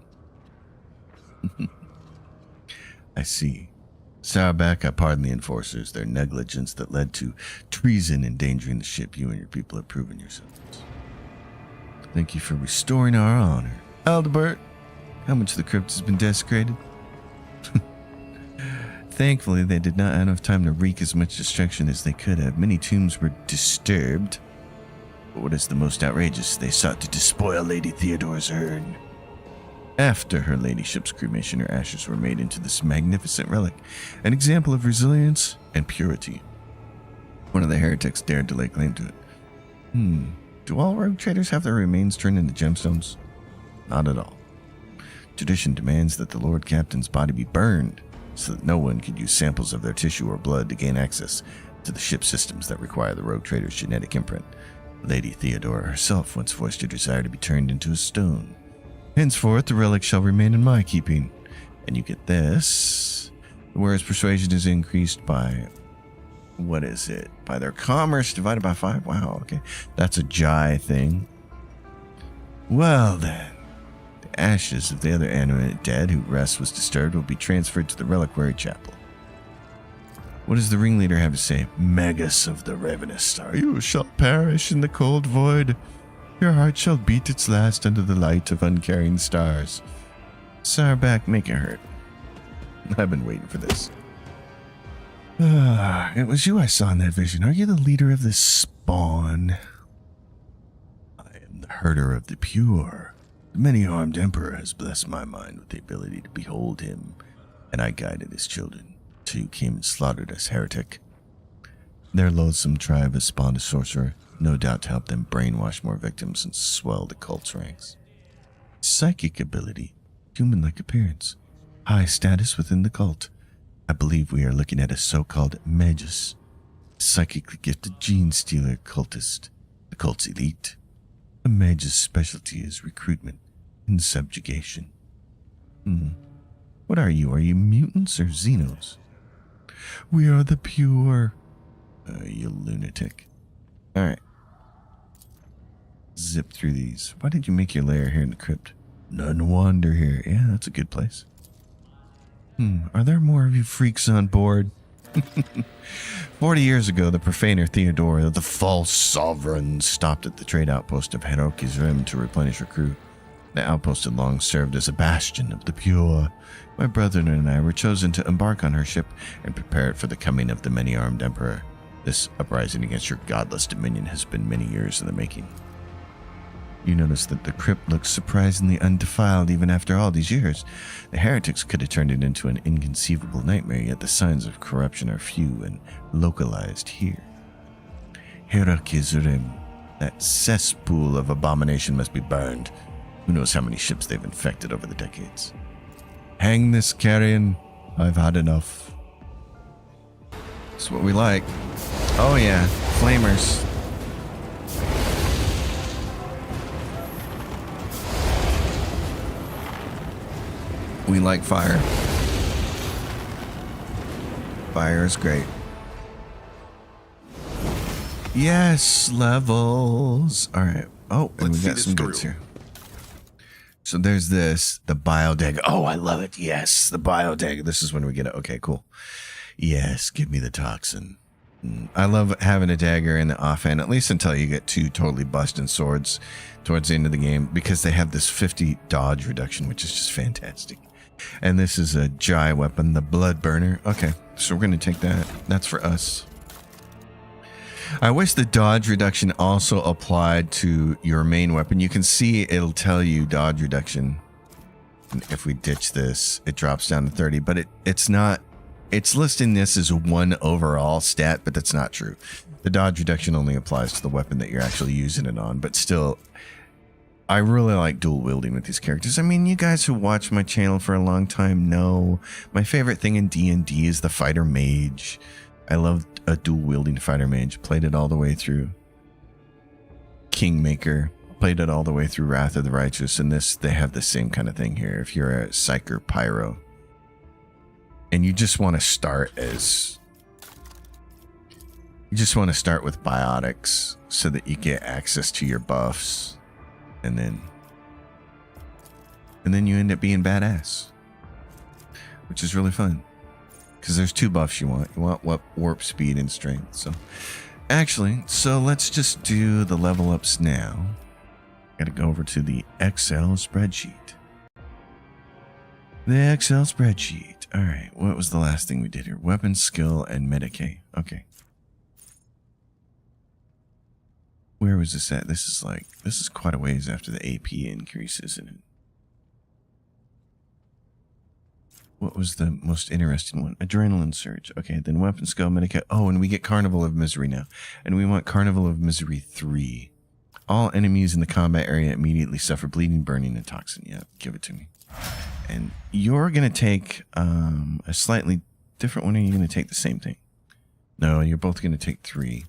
I see. Sauerback, I pardon the enforcers. Their negligence that led to treason endangering the ship. You and your people have proven yourselves. Thank you for restoring our honor. Aldebert, how much of the crypt has been desecrated? Thankfully, they did not have enough time to wreak as much destruction as they could have. Many tombs were disturbed. But what is the most outrageous? They sought to despoil Lady Theodore's urn. After her ladyship's cremation, her ashes were made into this magnificent relic, an example of resilience and purity. One of the heretics dared to lay claim to it. Do all rogue traders have their remains turned into gemstones? Not at all. Tradition demands that the Lord Captain's body be burned, so that no one could use samples of their tissue or blood to gain access to the ship systems that require the rogue trader's genetic imprint. Lady Theodore herself once voiced her desire to be turned into a stone. Henceforth, the relic shall remain in my keeping. And you get this. Whereas persuasion is increased by... What is it? By their commerce divided by 5? Wow, okay. That's a Jai thing. Well then. The ashes of the other animate dead whose rest was disturbed will be transferred to the reliquary chapel. What does the ringleader have to say? Magus of the ravenous star, you shall perish in the cold void. Your heart shall beat its last under the light of uncaring stars. Sarback, make it hurt. I've been waiting for this. It was you I saw in that vision. Are you the leader of this spawn? I am the herder of the pure. The many-armed emperor has blessed my mind with the ability to behold him, and I guided his children till you came and slaughtered us, heretic. Their loathsome tribe has spawned a sorcerer, no doubt to help them brainwash more victims and swell the cult's ranks. Psychic ability, human-like appearance, high status within the cult. I believe we are looking at a so-called magus, psychically gifted gene stealer cultist, the cult's elite. A magus' specialty is recruitment and subjugation. What are you? Are you mutants or xenos? We are the pure. You lunatic. Alright. Zip through these. Why did you make your lair here in the crypt? None wander here. Yeah, that's a good place. Are there more of you freaks on board? 40 years ago, the profaner Theodore, the false sovereign, stopped at the trade outpost of Heroki's Rim to replenish her crew. The outpost had long served as a bastion of the pure. My brethren and I were chosen to embark on her ship and prepare it for the coming of the many-armed emperor. This uprising against your godless dominion has been many years in the making. You notice that the crypt looks surprisingly undefiled even after all these years. The heretics could have turned it into an inconceivable nightmare, yet the signs of corruption are few and localized here. Heroki's Rim, that cesspool of abomination must be burned. Who knows how many ships they've infected over the decades. Hang this carrion. I've had enough. That's what we like. Oh yeah, flamers. We like fire. Fire is great. Yes, levels. All right. Oh, and Let's we see got this some goods through. here. So there's this, the biodagger. Oh, I love it. Yes, the biodagger. This is when we get it. Okay, cool. Yes, give me the toxin. I love having a dagger in the offhand, at least until you get two totally busting swords towards the end of the game, because they have this 50 dodge reduction, which is just fantastic. And this is a Jai weapon, the blood burner. Okay, so we're going to take that. That's for us. I wish the dodge reduction also applied to your main weapon. You can see it'll tell you dodge reduction. And if we ditch this, it drops down to 30, but it's not. It's listing this as one overall stat, but that's not true. The dodge reduction only applies to the weapon that you're actually using it on, but still, I really like dual wielding with these characters. I mean, you guys who watch my channel for a long time know my favorite thing in D&D is the fighter mage. I love a dual wielding fighter mage. Played it all the way through Kingmaker. Played it all the way through Wrath of the Righteous, and this, they have the same kind of thing here. If you're a Psyker Pyro, and you just want to start with biotics so that you get access to your buffs, and then you end up being badass, which is really fun because there's two buffs you want. You want warp speed and strength. So let's just do the level ups now. Got to go over to the Excel spreadsheet. The Excel spreadsheet. All right, what was the last thing we did here? Weapon skill and Medicae. Okay. Where was this at? This is quite a ways after the AP increase, isn't it? What was the most interesting one? Adrenaline surge. Okay, then weapon skill, Medicae. Oh, and we get Carnival of Misery now. And we want Carnival of Misery 3. All enemies in the combat area immediately suffer bleeding, burning, and toxin. Yeah, give it to me. And you're going to take a slightly different one, or are you going to take the same thing? No, you're both going to take 3.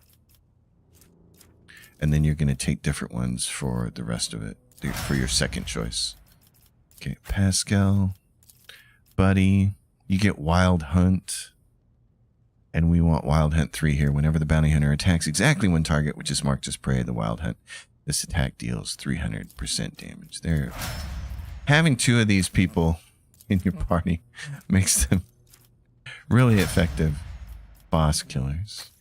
And then you're going to take different ones for the rest of it, for your second choice. Okay, Pascal, Buddy, you get Wild Hunt. And we want Wild Hunt 3 here. Whenever the bounty hunter attacks exactly one target, which is marked as prey, the Wild Hunt, this attack deals 300% damage. There. having 2 of these people in your party makes them really effective boss killers.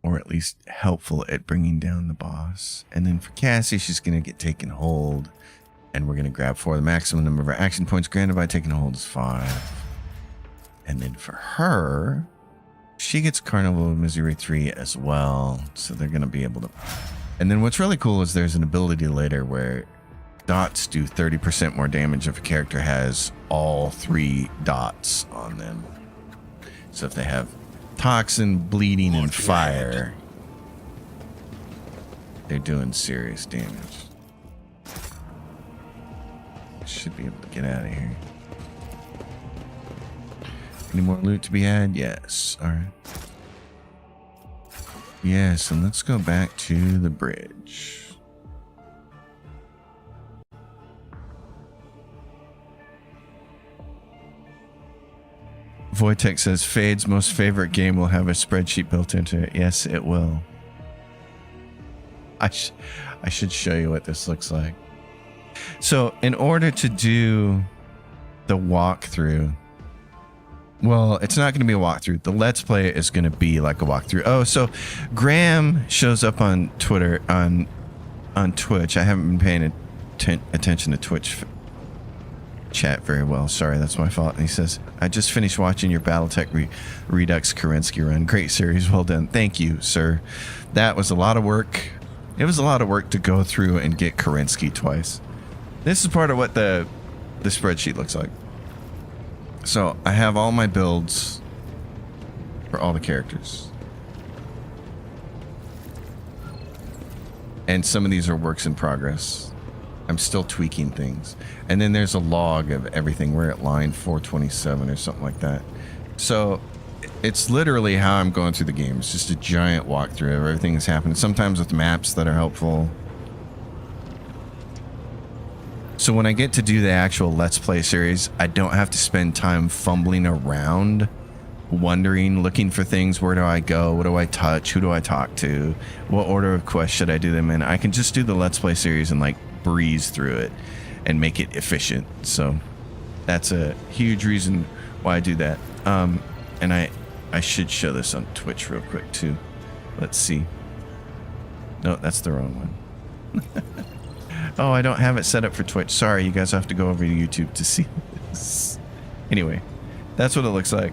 Or at least helpful at bringing down the boss. And then for Cassie, she's going to get taken hold. And we're going to grab 4. The maximum number of her action points granted by taking hold is 5. And then for her, she gets Carnival of Misery 3 as well. So they're going to be able to... And then what's really cool is there's an ability later where dots do 30% more damage if a character has all 3 dots on them. So if they have toxin, bleeding, and fire, they're doing serious damage. Should be able to get out of here. Any more loot to be had? Yes. All right. Yes, and let's go back to the bridge. Wojtek says Fade's most favorite game will have a spreadsheet built into it. Yes, it will. I should show you what this looks like. So in order to do the walkthrough, well, it's not going to be a walkthrough. The Let's Play is going to be like a walkthrough. Oh, so Graham shows up on Twitter, on Twitch. I haven't been paying attention to Twitch chat very well. Sorry, that's my fault. And he says, I just finished watching your Battletech Redux Kerensky run. Great series. Well done. Thank you, sir. That was a lot of work. It was a lot of work to go through and get Kerensky twice. This is part of what the spreadsheet looks like. So I have all my builds for all the characters. And some of these are works in progress. I'm still tweaking things. And then there's a log of everything. We're at line 427 or something like that. So it's literally how I'm going through the game. It's just a giant walkthrough of everything that's happening. Sometimes with maps that are helpful. So when I get to do the actual Let's Play series, I don't have to spend time fumbling around, wondering, looking for things. Where do I go? What do I touch? Who do I talk to? What order of quests should I do them in? I can just do the Let's Play series and like breeze through it and make it efficient. So that's a huge reason why I do that. And I should show this on Twitch real quick too. Let's see. No, that's the wrong one. Oh, I don't have it set up for Twitch. Sorry, you guys have to go over to YouTube to see this. Anyway, that's what it looks like.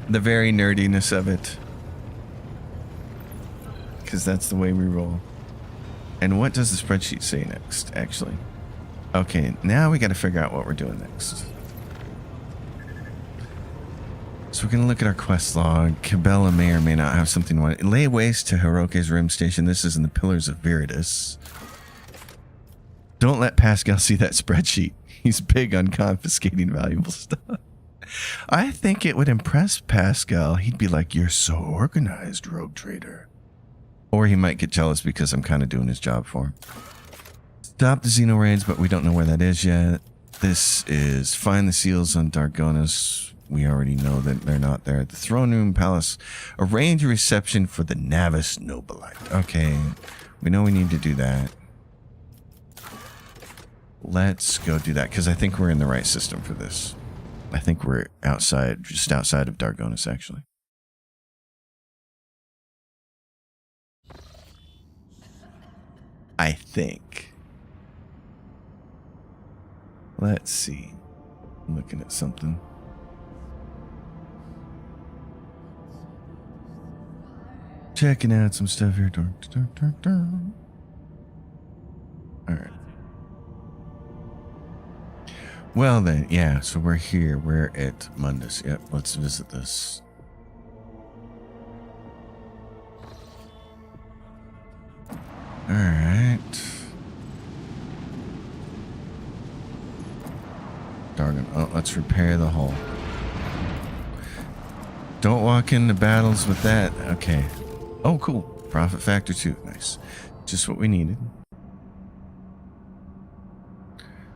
The very nerdiness of it. Because that's the way we roll. And what does the spreadsheet say next, actually? Okay, now we got to figure out what we're doing next. So we're going to look at our quest log. Cabela may or may not have something to want. Lay waste to Hiroke's rim station. This is in the Pillars of Viridis. Don't let Pascal see that spreadsheet. He's big on confiscating valuable stuff. I think it would impress Pascal. He'd be like, you're so organized, rogue trader. Or he might get jealous because I'm kind of doing his job for him. Stop the Xeno raids, but we don't know where that is yet. This is find the seals on Dargonis. We already know that they're not there. The throne room palace. Arrange a reception for the Navis Nobilite. Okay, we know we need to do that. Let's go do that because I think we're in the right system for this. I think we're outside, just outside of Dargonis, actually. I think. Let's see. I'm looking at something. Checking out some stuff here. All right. Well then, yeah, so we're here. We're at Mundus. Yep, let's visit this. Alright. Dargon. Oh, let's repair the hull. Don't walk into battles with that. Okay. Oh, cool. Profit factor 2. Nice. Just what we needed.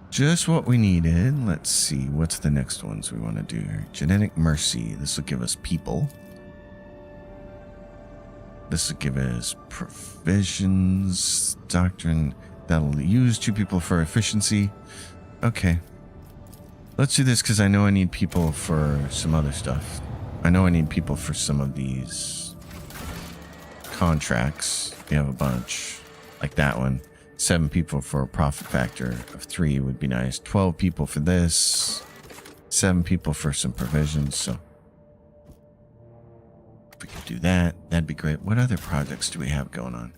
Just what we needed. Let's see. What's the next ones we want to do here? Genetic Mercy. This will give us people. This will give us provisions. doctrine that'll use 2 people for efficiency. Okay. Let's do this because I know I need people for some other stuff. I know I need people for some of these contracts. We have a bunch. Like that one. 7 people for a profit factor of 3 would be nice. 12 people for this. 7 people for some provisions. So if we could do that, that'd be great. What other projects do we have going on?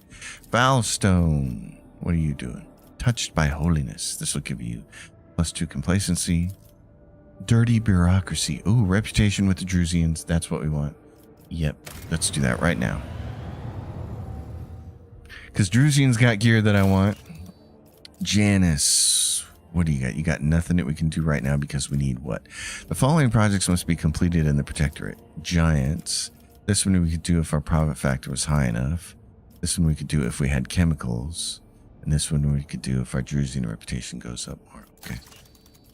Valstone. What are you doing? Touched by holiness. This will give you +2 complacency. Dirty bureaucracy. Ooh, reputation with the Drusians. That's what we want. Yep. Let's do that right now. Because Drusian's got gear that I want. Janice. What do you got? You got nothing that we can do right now because we need what? The following projects must be completed in the Protectorate. Giants. This one we could do if our profit factor was high enough. This one we could do if we had chemicals. And this one we could do if our Drusian reputation goes up more. Okay.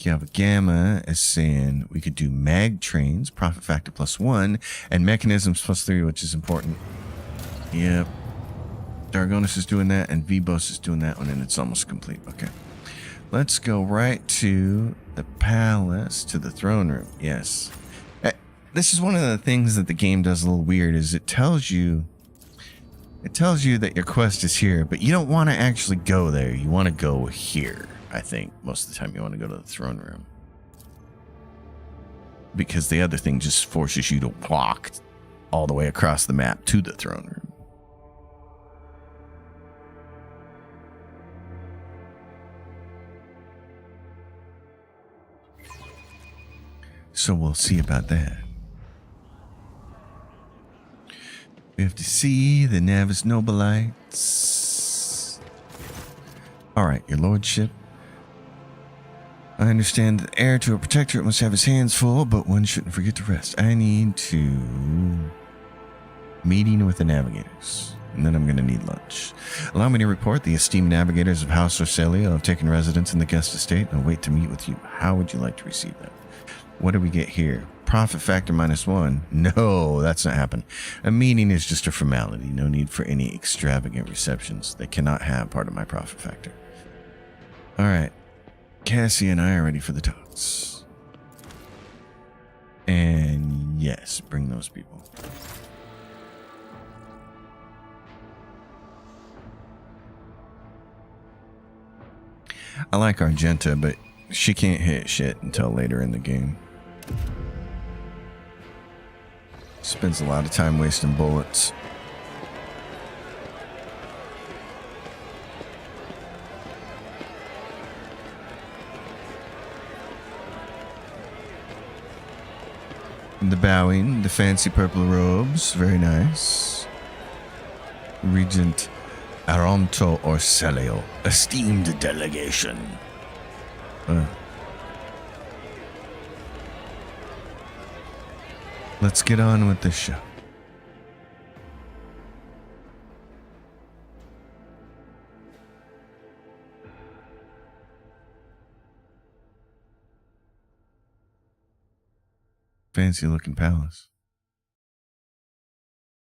Yava Gamma is saying we could do mag trains, profit factor +1, and mechanisms +3, which is important. Yep. Dargonis is doing that, and Vibos is doing that one, and it's almost complete. Okay. Let's go right to the palace, to the throne room. Yes. This is one of the things that the game does a little weird, is it tells you that your quest is here, but you don't want to actually go there. You want to go here. I think most of the time you want to go to the throne room. Because the other thing just forces you to walk all the way across the map to the throne room. So we'll see about that. We have to see the Navis Nobilites. Alright, your lordship. I understand that the heir to a protectorate must have his hands full, but one shouldn't forget to rest. I need to... meeting with the navigators. And then I'm going to need lunch. Allow me to report the esteemed navigators of House Orcelio have taken residence in the guest estate and wait to meet with you. How would you like to receive them? What do we get here? Profit factor -1. No, that's not happening. A meeting is just a formality. No need for any extravagant receptions. They cannot have part of my profit factor. Alright. Cassie and I are ready for the talks. And yes, bring those people. I like Argenta, but she can't hit shit until later in the game. Spends a lot of time wasting bullets. The bowing, the fancy purple robes, very nice. Regent Aronto Orcelio, esteemed delegation. Let's get on with this show. Fancy looking palace.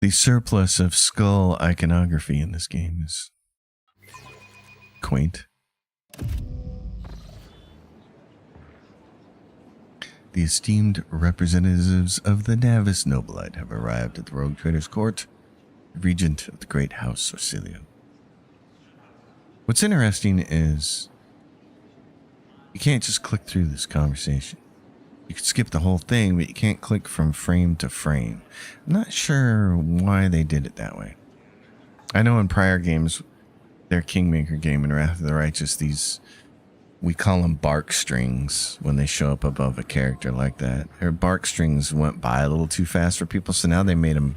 The surplus of skull iconography in this game is quaint. The esteemed representatives of the Navis Nobilite have arrived at the Rogue Trader's Court, regent of the great House Orcelio. What's interesting is you can't just click through this conversation. You can skip the whole thing, but you can't click from frame to frame. I'm not sure why they did it that way. I know in prior games, their Kingmaker game and Wrath of the Righteous, these, we call them bark strings when they show up above a character like that. Their bark strings went by a little too fast for people, so now they made them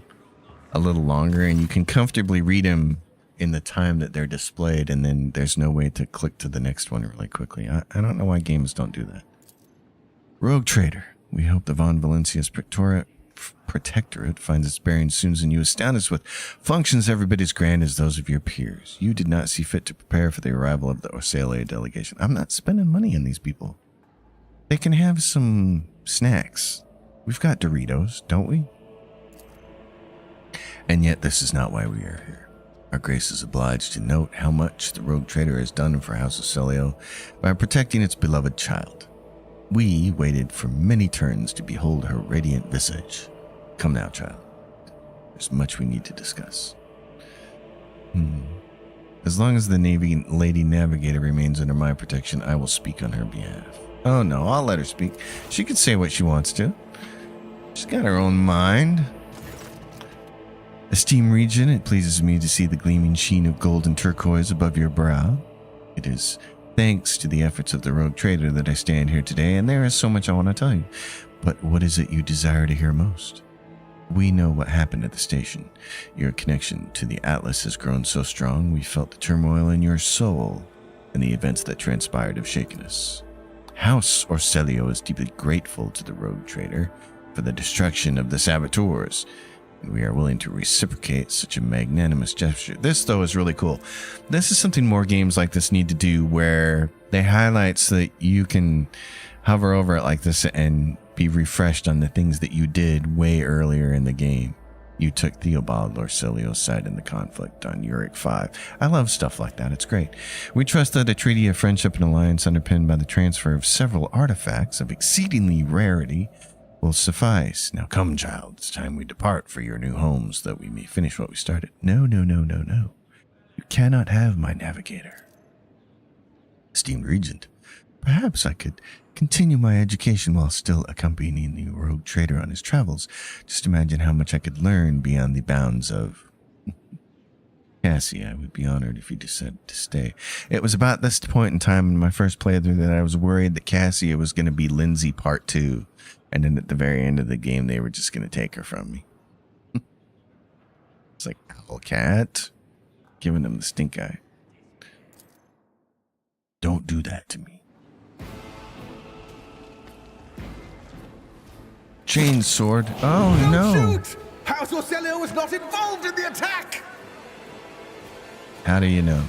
a little longer, and you can comfortably read them in the time that they're displayed, and then there's no way to click to the next one really quickly. I don't know why games don't do that. Rogue Trader, we hope the Von Valencia's Protectorate finds its bearings soon, and you astound us with functions every bit as grand as those of your peers. You did not see fit to prepare for the arrival of the Orcelio delegation. I'm not spending money on these people. They can have some snacks. We've got Doritos, don't we? And yet this is not why we are here. Our grace is obliged to note how much the rogue trader has done for House of Celio by protecting its beloved child. We waited for many turns to behold her radiant visage. Come now, child. There's much we need to discuss. As long as the Navy Lady Navigator remains under my protection, I will speak on her behalf. Oh no, I'll let her speak. She can say what she wants to. She's got her own mind. Esteemed Regent, it pleases me to see the gleaming sheen of gold and turquoise above your brow. It is thanks to the efforts of the rogue trader that I stand here today, and there is so much I want to tell you. But what is it you desire to hear most? We know what happened at the station. Your connection to the Atlas has grown so strong, we felt the turmoil in your soul, and the events that transpired have shaken us. House Orcelio is deeply grateful to the rogue trader for the destruction of the saboteurs, and we are willing to reciprocate such a magnanimous gesture. This, though, is really cool. This is something more games like this need to do, where they highlight so that you can hover over it like this and be refreshed on the things that you did way earlier in the game. You took Theobald Orcelio's side in the conflict on Uric 5. I love stuff like that. It's great. We trust that a treaty of friendship and alliance underpinned by the transfer of several artifacts of exceedingly rarity will suffice. Now come, child. It's time we depart for your new homes, that we may finish what we started. No. You cannot have my navigator. Esteemed Regent, perhaps I could continue my education while still accompanying the rogue trader on his travels. Just imagine how much I could learn beyond the bounds of Cassie. I would be honored if you decided to stay. It was about this point in time in my first playthrough that I was worried that Cassie was going to be Lindsay Part 2. And then at the very end of the game, they were just going to take her from me. It's like, Owlcat, giving them the stink eye. Don't do that to me. Chain sword. Oh no! Shoot! House Orcelio was not involved in the attack! How do you know?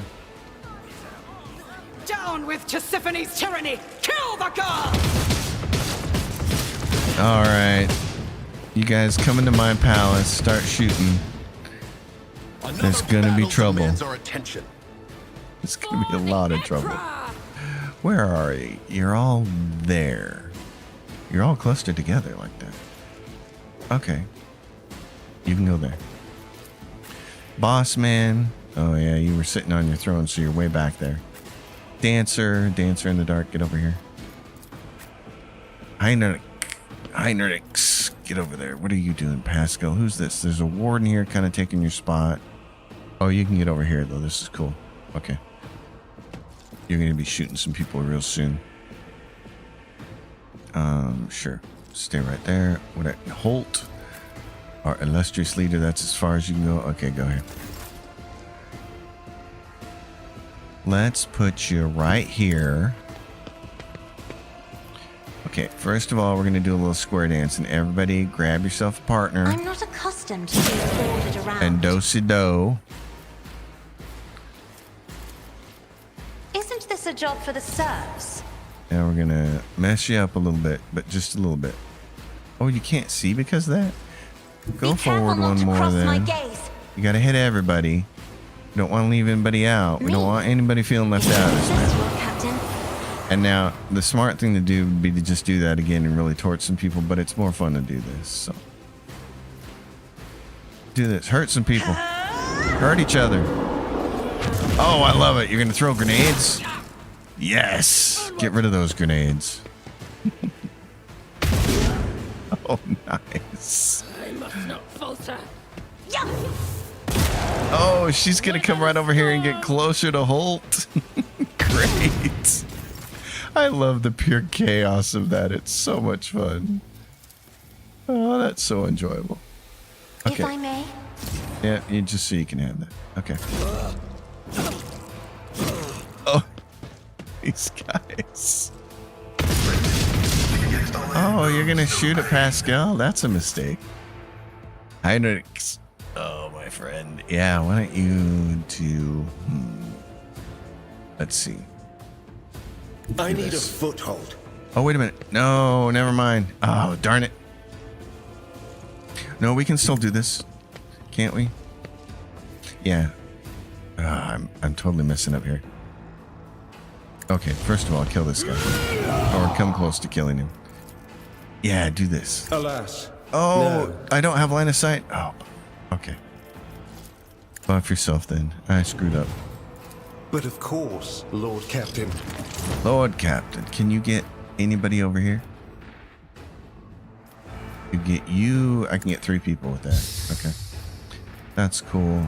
Down with Tissiphane's tyranny! Kill the girl! Alright. You guys come into my palace, start shooting. There's gonna be trouble. Our attention. It's gonna be a lot of trouble. Where are you? You're all there. You're all clustered together like that. Okay. You can go there. Boss man. Oh yeah, you were sitting on your throne, so you're way back there. Dancer in the dark, get over here. Heinrichs, get over there. What are you doing, Pascal? Who's this? There's a warden here kind of taking your spot. Oh, you can get over here, though. This is cool. Okay. You're going to be shooting some people real soon. Sure. Stay right there. Holt, our illustrious leader. That's as far as you can go. Okay, go ahead. Let's put you right here. Okay, first of all, we're going to do a little square dance, and everybody grab yourself a partner. I'm not accustomed to being ordered around. And do-si-do. Isn't this a job for the serfs? Now we're going to mess you up a little bit, but just a little bit. Oh, you can't see because of that? Go Be careful forward not one to more cross my then. gaze. You got to hit everybody. You don't want to leave anybody out. We don't want anybody feeling left out of this Yes, match. Lord Captain. And now, the smart thing to do would be to just do that again and really torch some people, but it's more fun to do this, so. Do this. Hurt some people. Hurt each other. Oh, I love it. You're going to throw grenades? Yes. Get rid of those grenades. Oh, nice. I must not falter. Oh, she's going to come right over here and get closer to Holt. Great. I love the pure chaos of that. It's so much fun. Oh, that's so enjoyable. If Okay. I may. Yeah, you just so you can have that. Okay. Oh, these guys. Oh, you're going to shoot at Pascal? That's a mistake. Heinrichs. Oh, my friend. Yeah, why don't you do... Let's see. I need a foothold. Oh, wait a minute. No, never mind. Oh, darn it. No, we can still do this. Can't we? Yeah. I'm totally messing up here. Okay, first of all, kill this guy. Or come close to killing him. Yeah, do this. Alas. Oh, No. I don't have line of sight. Oh, okay. Buff yourself then. I screwed up. But of course, Lord Captain. Lord Captain, can you get anybody over here? You get you. I can get 3 people with that. Okay. That's cool.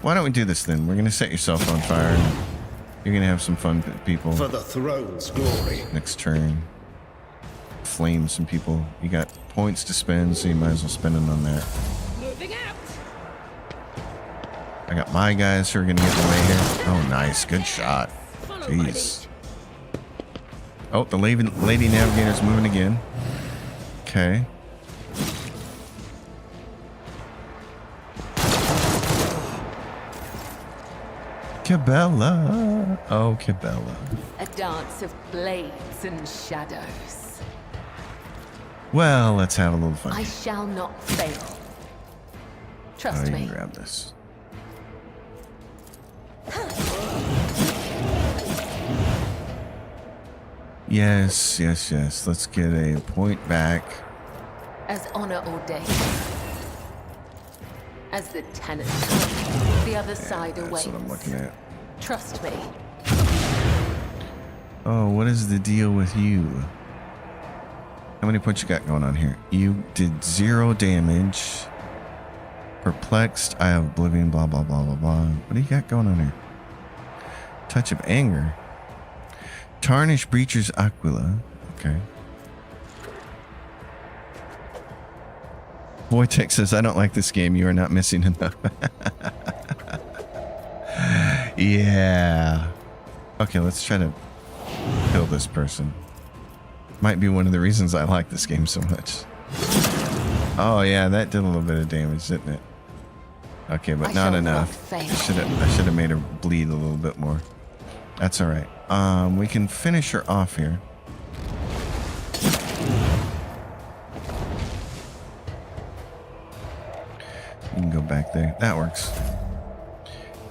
Why don't we do this then? We're going to set yourself on fire. You're going to have some fun, people. For the throne's glory. Next turn. Flame some people. You got points to spend, so you might as well spend it on that. Moving out. I got my guys who are going to get away here. Oh, nice. Good shot. Follow my Jeez. Oh, the lady navigator's moving again. Okay. Cabela. Oh, Cabela. A dance of blades and shadows. Well, let's have a little fun. I shall not fail. Trust You me. can grab this. Yes, yes, yes. Let's get a point back. As honor ordained. As the tenant comes, the other side That's awaits. what I'm looking at. Trust me. Oh, what is the deal with you? How many points you got going on here? You did 0 damage. Perplexed. I have oblivion. Blah, blah, blah, blah, blah. What do you got going on here? Touch of anger. Tarnish Breacher's Aquila. Okay. Wojtek says, I don't like this game. You are not missing enough. Yeah. Okay, let's try to kill this person. Might be one of the reasons I like this game so much. Oh yeah, that did a little bit of damage, didn't it? Okay, but I not shall enough. not I fail. should have made her bleed a little bit more. That's all right. We can finish her off here. You can go back there. That works.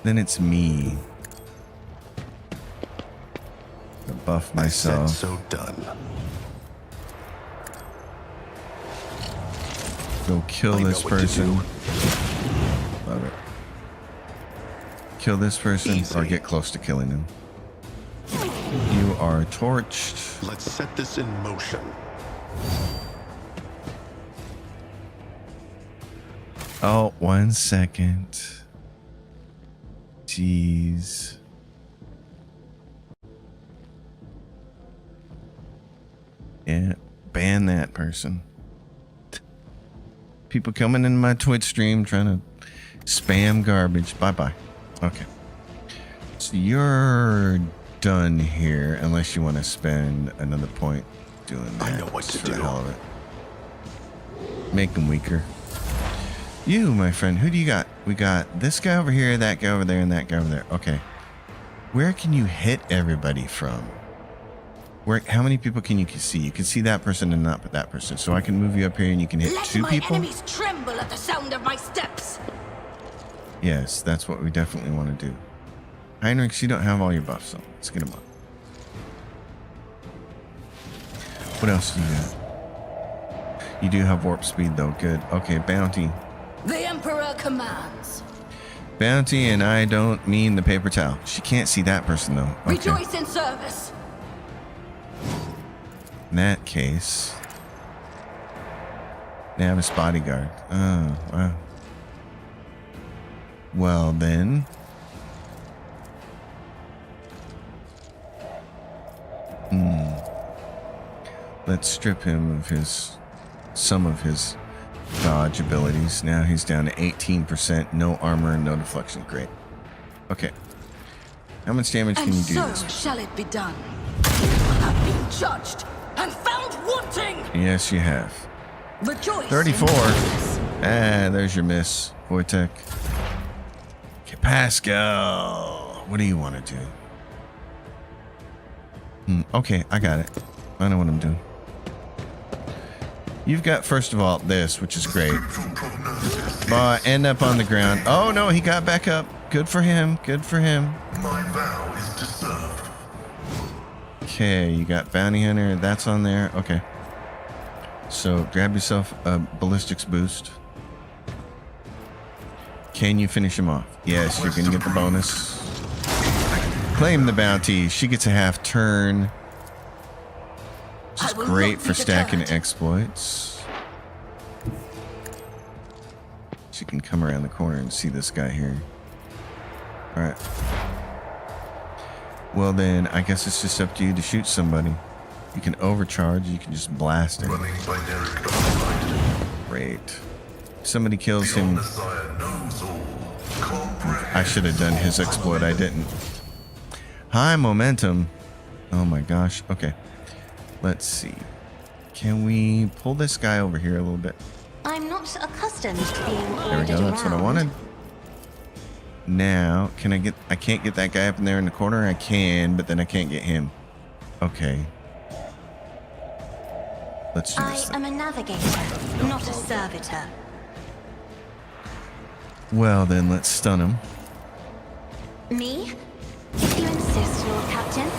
Then it's me. To buff I said myself. so done. Go kill I know this what to person. do. Love it. Kill this person Easy. or get close to killing him. You are torched. Let's set this in motion. Oh, 1 second. Jeez. Yeah, ban that person. People coming in my Twitch stream trying to spam garbage. Bye-bye. Okay. So you're done here unless you want to spend another point doing that. I know what to just for the do. hell of it. Make them weaker. You, my friend, who do you got? We got this guy over here, that guy over there, and that guy over there. Okay. Where can you hit everybody from? Where? How many people can you see? You can see that person and not that person. So I can move you up here and you can hit Let 2 my people? enemies tremble at the sound of my steps. Yes, that's what we definitely want to do. Heinrichs, you don't have all your buffs on. Let's get them up. What else do you got? You do have warp speed though. Good. Okay, bounty. The Emperor commands. Bounty, and I don't mean the paper towel. She can't see that person though. Okay. Rejoice in service. In that case, they have a bodyguard. Oh, wow. Well then. Let's strip him of some of his dodge abilities. Now he's down to 18%, no armor and no deflection. Great. Okay. How much damage can And you do so this? shall it be done. You have been judged and found wanting. Yes, you have. Rejoice. in 34. service. Ah, there's your miss, Wojtek. Okay, Pascal. What do you want to do? Okay, I got it. I know what I'm doing. You've got, first of all, this, which is great. But end up on the ground. Oh, no, he got back up. Good for him. Good for him. My vow is to serve. Okay, you got Bounty Hunter. That's on there. Okay. So grab yourself a ballistics boost. Can you finish him off? Yes, you're going to get the bonus. Claim the bounty. She gets a half turn. Which is I will great not for be stacking deterred. exploits. She can come around the corner and see this guy here. Alright. Well then, I guess it's just up to you to shoot somebody. You can overcharge, you can just blast him. Running binary doctrine. Great. Somebody kills The him. Messiah knows all. Comprehend. I should have done his exploit, I didn't. High momentum. Oh my gosh. Okay. Let's see. Can we pull this guy over here a little bit? I'm not accustomed to being ordered There we go. That's what I around. wanted. Now, can I get... I can't get that guy up in there in the corner. I can, but then I can't get him. Okay. Let's do I this am then. a navigator, not a servitor. Well, then let's stun him. Me? If you insist, Lord Captain.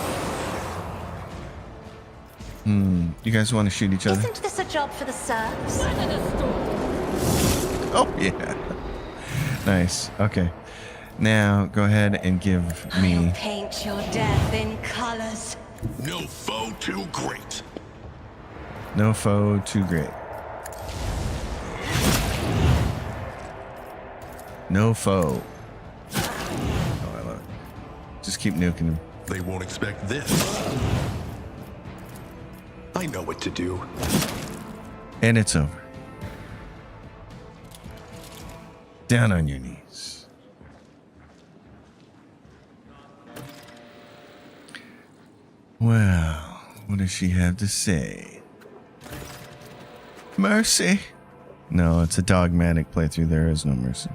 You guys want to shoot each other? Isn't this a job for the serfs? Oh, yeah. Nice. Okay. Now, go ahead and give me... I'll paint your death in colors. No foe too great. No foe too great. No foe. Oh, I love it. Just keep nuking him. They won't expect this. I know what to do. And it's over. Down on your knees. Well, what does she have to say? Mercy. No, it's a dogmatic playthrough. There is no mercy.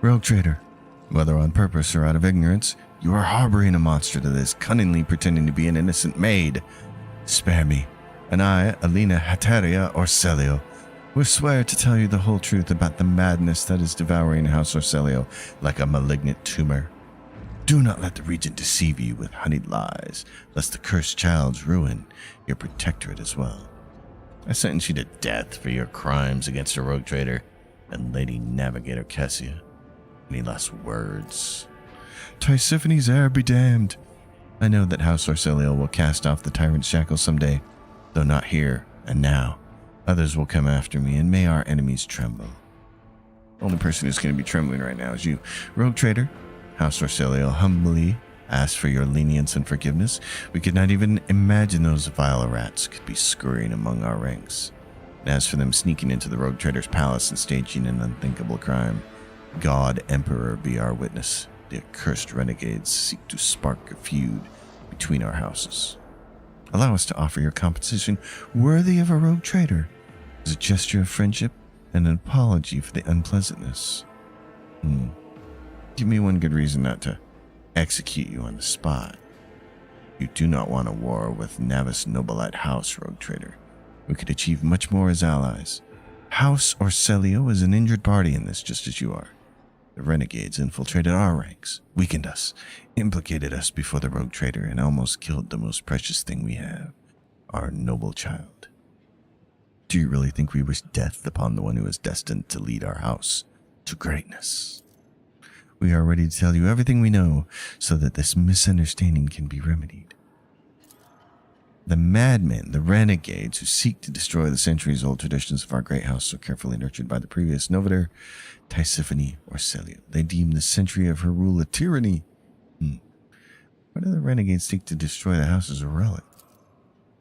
Rogue trader, whether on purpose or out of ignorance, you are harboring a monster that is cunningly pretending to be an innocent maid. Spare me, and I, Alina Hateria Orselio, will swear to tell you the whole truth about the madness that is devouring House Orselio like a malignant tumor. Do not let the regent deceive you with honeyed lies, lest the cursed child's ruin your protectorate as well. I sentence you to death for your crimes against a rogue trader and Lady Navigator Cassia. Any last words? Tysiphanes' heir be damned. I know that House Orselio will cast off the tyrant's shackles someday, though not here and now. Others will come after me, and may our enemies tremble. The only person who's going to be trembling right now is you. Rogue trader, House Orselio humbly asks for your lenience and forgiveness. We could not even imagine those vile rats could be scurrying among our ranks. And as for them sneaking into the rogue trader's palace and staging an unthinkable crime, God Emperor be our witness. The accursed renegades seek to spark a feud between our houses. Allow us to offer your compensation worthy of a rogue trader, as a gesture of friendship and an apology for the unpleasantness. Give me one good reason not to execute you on the spot. You do not want a war with Navis Nobilite House, rogue trader. We could achieve much more as allies. House Orselio is an injured party in this, just as you are. The renegades infiltrated our ranks, weakened us, implicated us before the rogue trader, and almost killed the most precious thing we have, our noble child. Do you really think we wish death upon the one who is destined to lead our house to greatness? We are ready to tell you everything we know so that this misunderstanding can be remedied. The madmen, the renegades who seek to destroy the centuries-old traditions of our great house so carefully nurtured by the previous novator, Tisiphone Orselio. They deem the century of her rule a tyranny. Why do the renegades seek to destroy the house as a relic?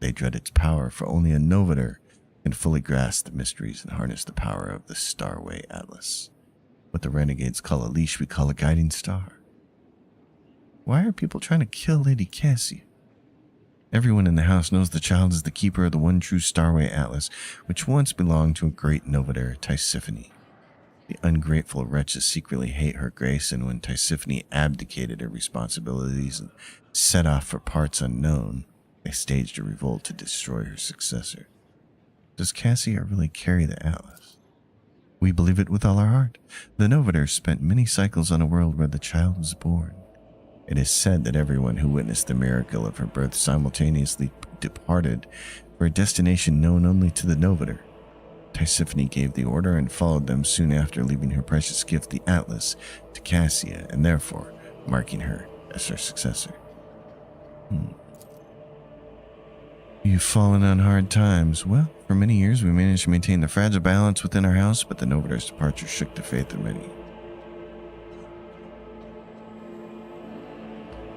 They dread its power, for only a novator can fully grasp the mysteries and harness the power of the Starway Atlas. What the renegades call a leash, we call a guiding star. Why are people trying to kill Lady Cassie? Everyone in the house knows the child is the keeper of the one true Starway Atlas, which once belonged to a great novator, Tisiphone. The ungrateful wretches secretly hate her grace, and when Tisiphone abdicated her responsibilities and set off for parts unknown, they staged a revolt to destroy her successor. Does Cassia really carry the Atlas? We believe it with all our heart. The Novator spent many cycles on a world where the child was born. It is said that everyone who witnessed the miracle of her birth simultaneously departed for a destination known only to the Novator. Tisiphone gave the order and followed them soon after, leaving her precious gift, the Atlas, to Cassia, and therefore marking her as her successor. You've fallen on hard times. Well, for many years we managed to maintain the fragile balance within our house, but the Novator's departure shook the faith of many.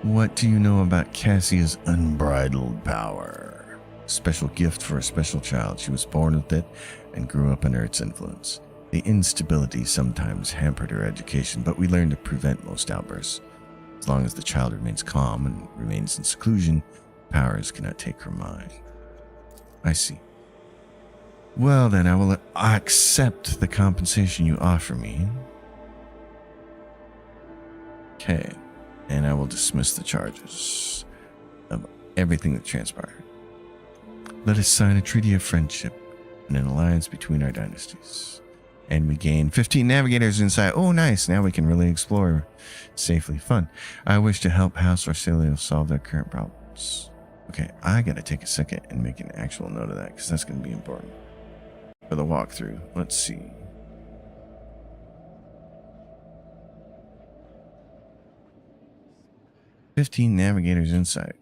What do you know about Cassia's unbridled power? Special gift for a special child. She was born with it and grew up under its influence. The instability sometimes hampered her education, but we learned to prevent most outbursts. As long as the child remains calm and remains in seclusion, powers cannot take her mind. I see. Well, then I will accept the compensation you offer me. Okay. And I will dismiss the charges of everything that transpired. Let us sign a treaty of friendship and an alliance between our dynasties. And we gain 15 navigators inside. Oh, nice. Now we can really explore safely. Fun. I wish to help House Orcelio solve their current problems. Okay, I gotta take a second and make an actual note of that, because that's going to be important for the walkthrough. Let's see. "15 navigators inside."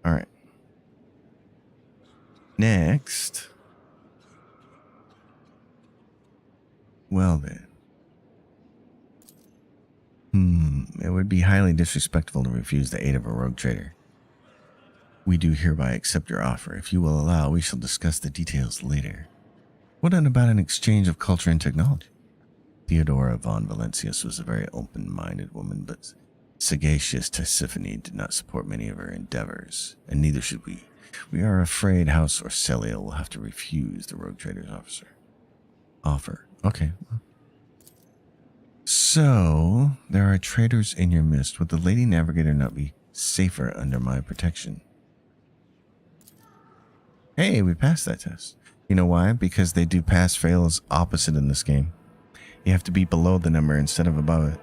All right. Next. Well then. It would be highly disrespectful to refuse the aid of a rogue trader. We do hereby accept your offer. If you will allow, we shall discuss the details later. What about an exchange of culture and technology? Theodora von Valencius was a very open-minded woman, but sagacious Tisiphone did not support many of her endeavors, and neither should we. We are afraid House Orcelio will have to refuse the rogue trader's offer. Okay. So, there are traitors in your midst. Would the Lady Navigator not be safer under my protection? Hey, we passed that test. You know why? Because they do pass-fail as opposite in this game. You have to be below the number instead of above it.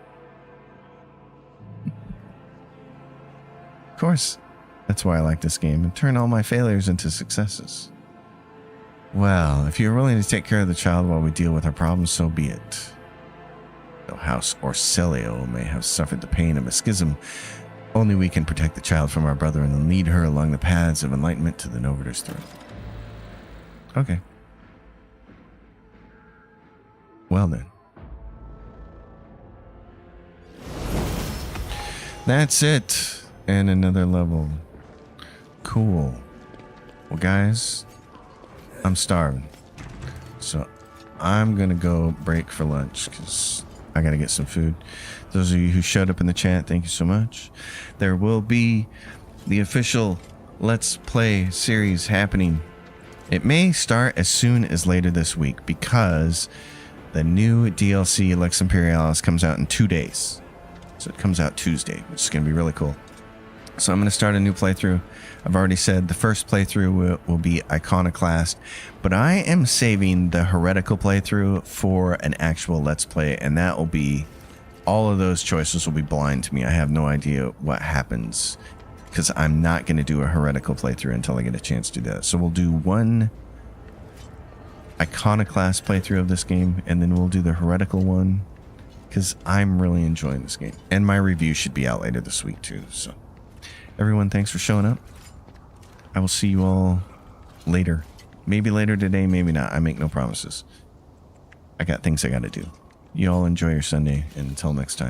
Of course. That's why I like this game, and turn all my failures into successes. Well, if you're willing to take care of the child while we deal with our problems, so be it. Though House Orcelio may have suffered the pain of a schism, only we can protect the child from our brother and lead her along the paths of enlightenment to the Novator's throne. Okay. Well then. That's it. And another level. Cool. Well, guys, I'm starving. So I'm going to go break for lunch because I got to get some food. Those of you who showed up in the chat, thank you so much. There will be the official Let's Play series happening. It may start as soon as later this week because the new DLC Lex Imperialis comes out in 2 days. So it comes out Tuesday, which is going to be really cool. So I'm going to start a new playthrough. I've already said the first playthrough will be Iconoclast, but I am saving the Heretical playthrough for an actual Let's Play, and that will be, all of those choices will be blind to me. I have no idea what happens because I'm not going to do a Heretical playthrough until I get a chance to do that. So we'll do one Iconoclast playthrough of this game, and then we'll do the Heretical one because I'm really enjoying this game. And my review should be out later this week too, so. Everyone, thanks for showing up. I will see you all later. Maybe later today, maybe not. I make no promises. I got things I got to do. You all enjoy your Sunday, and until next time.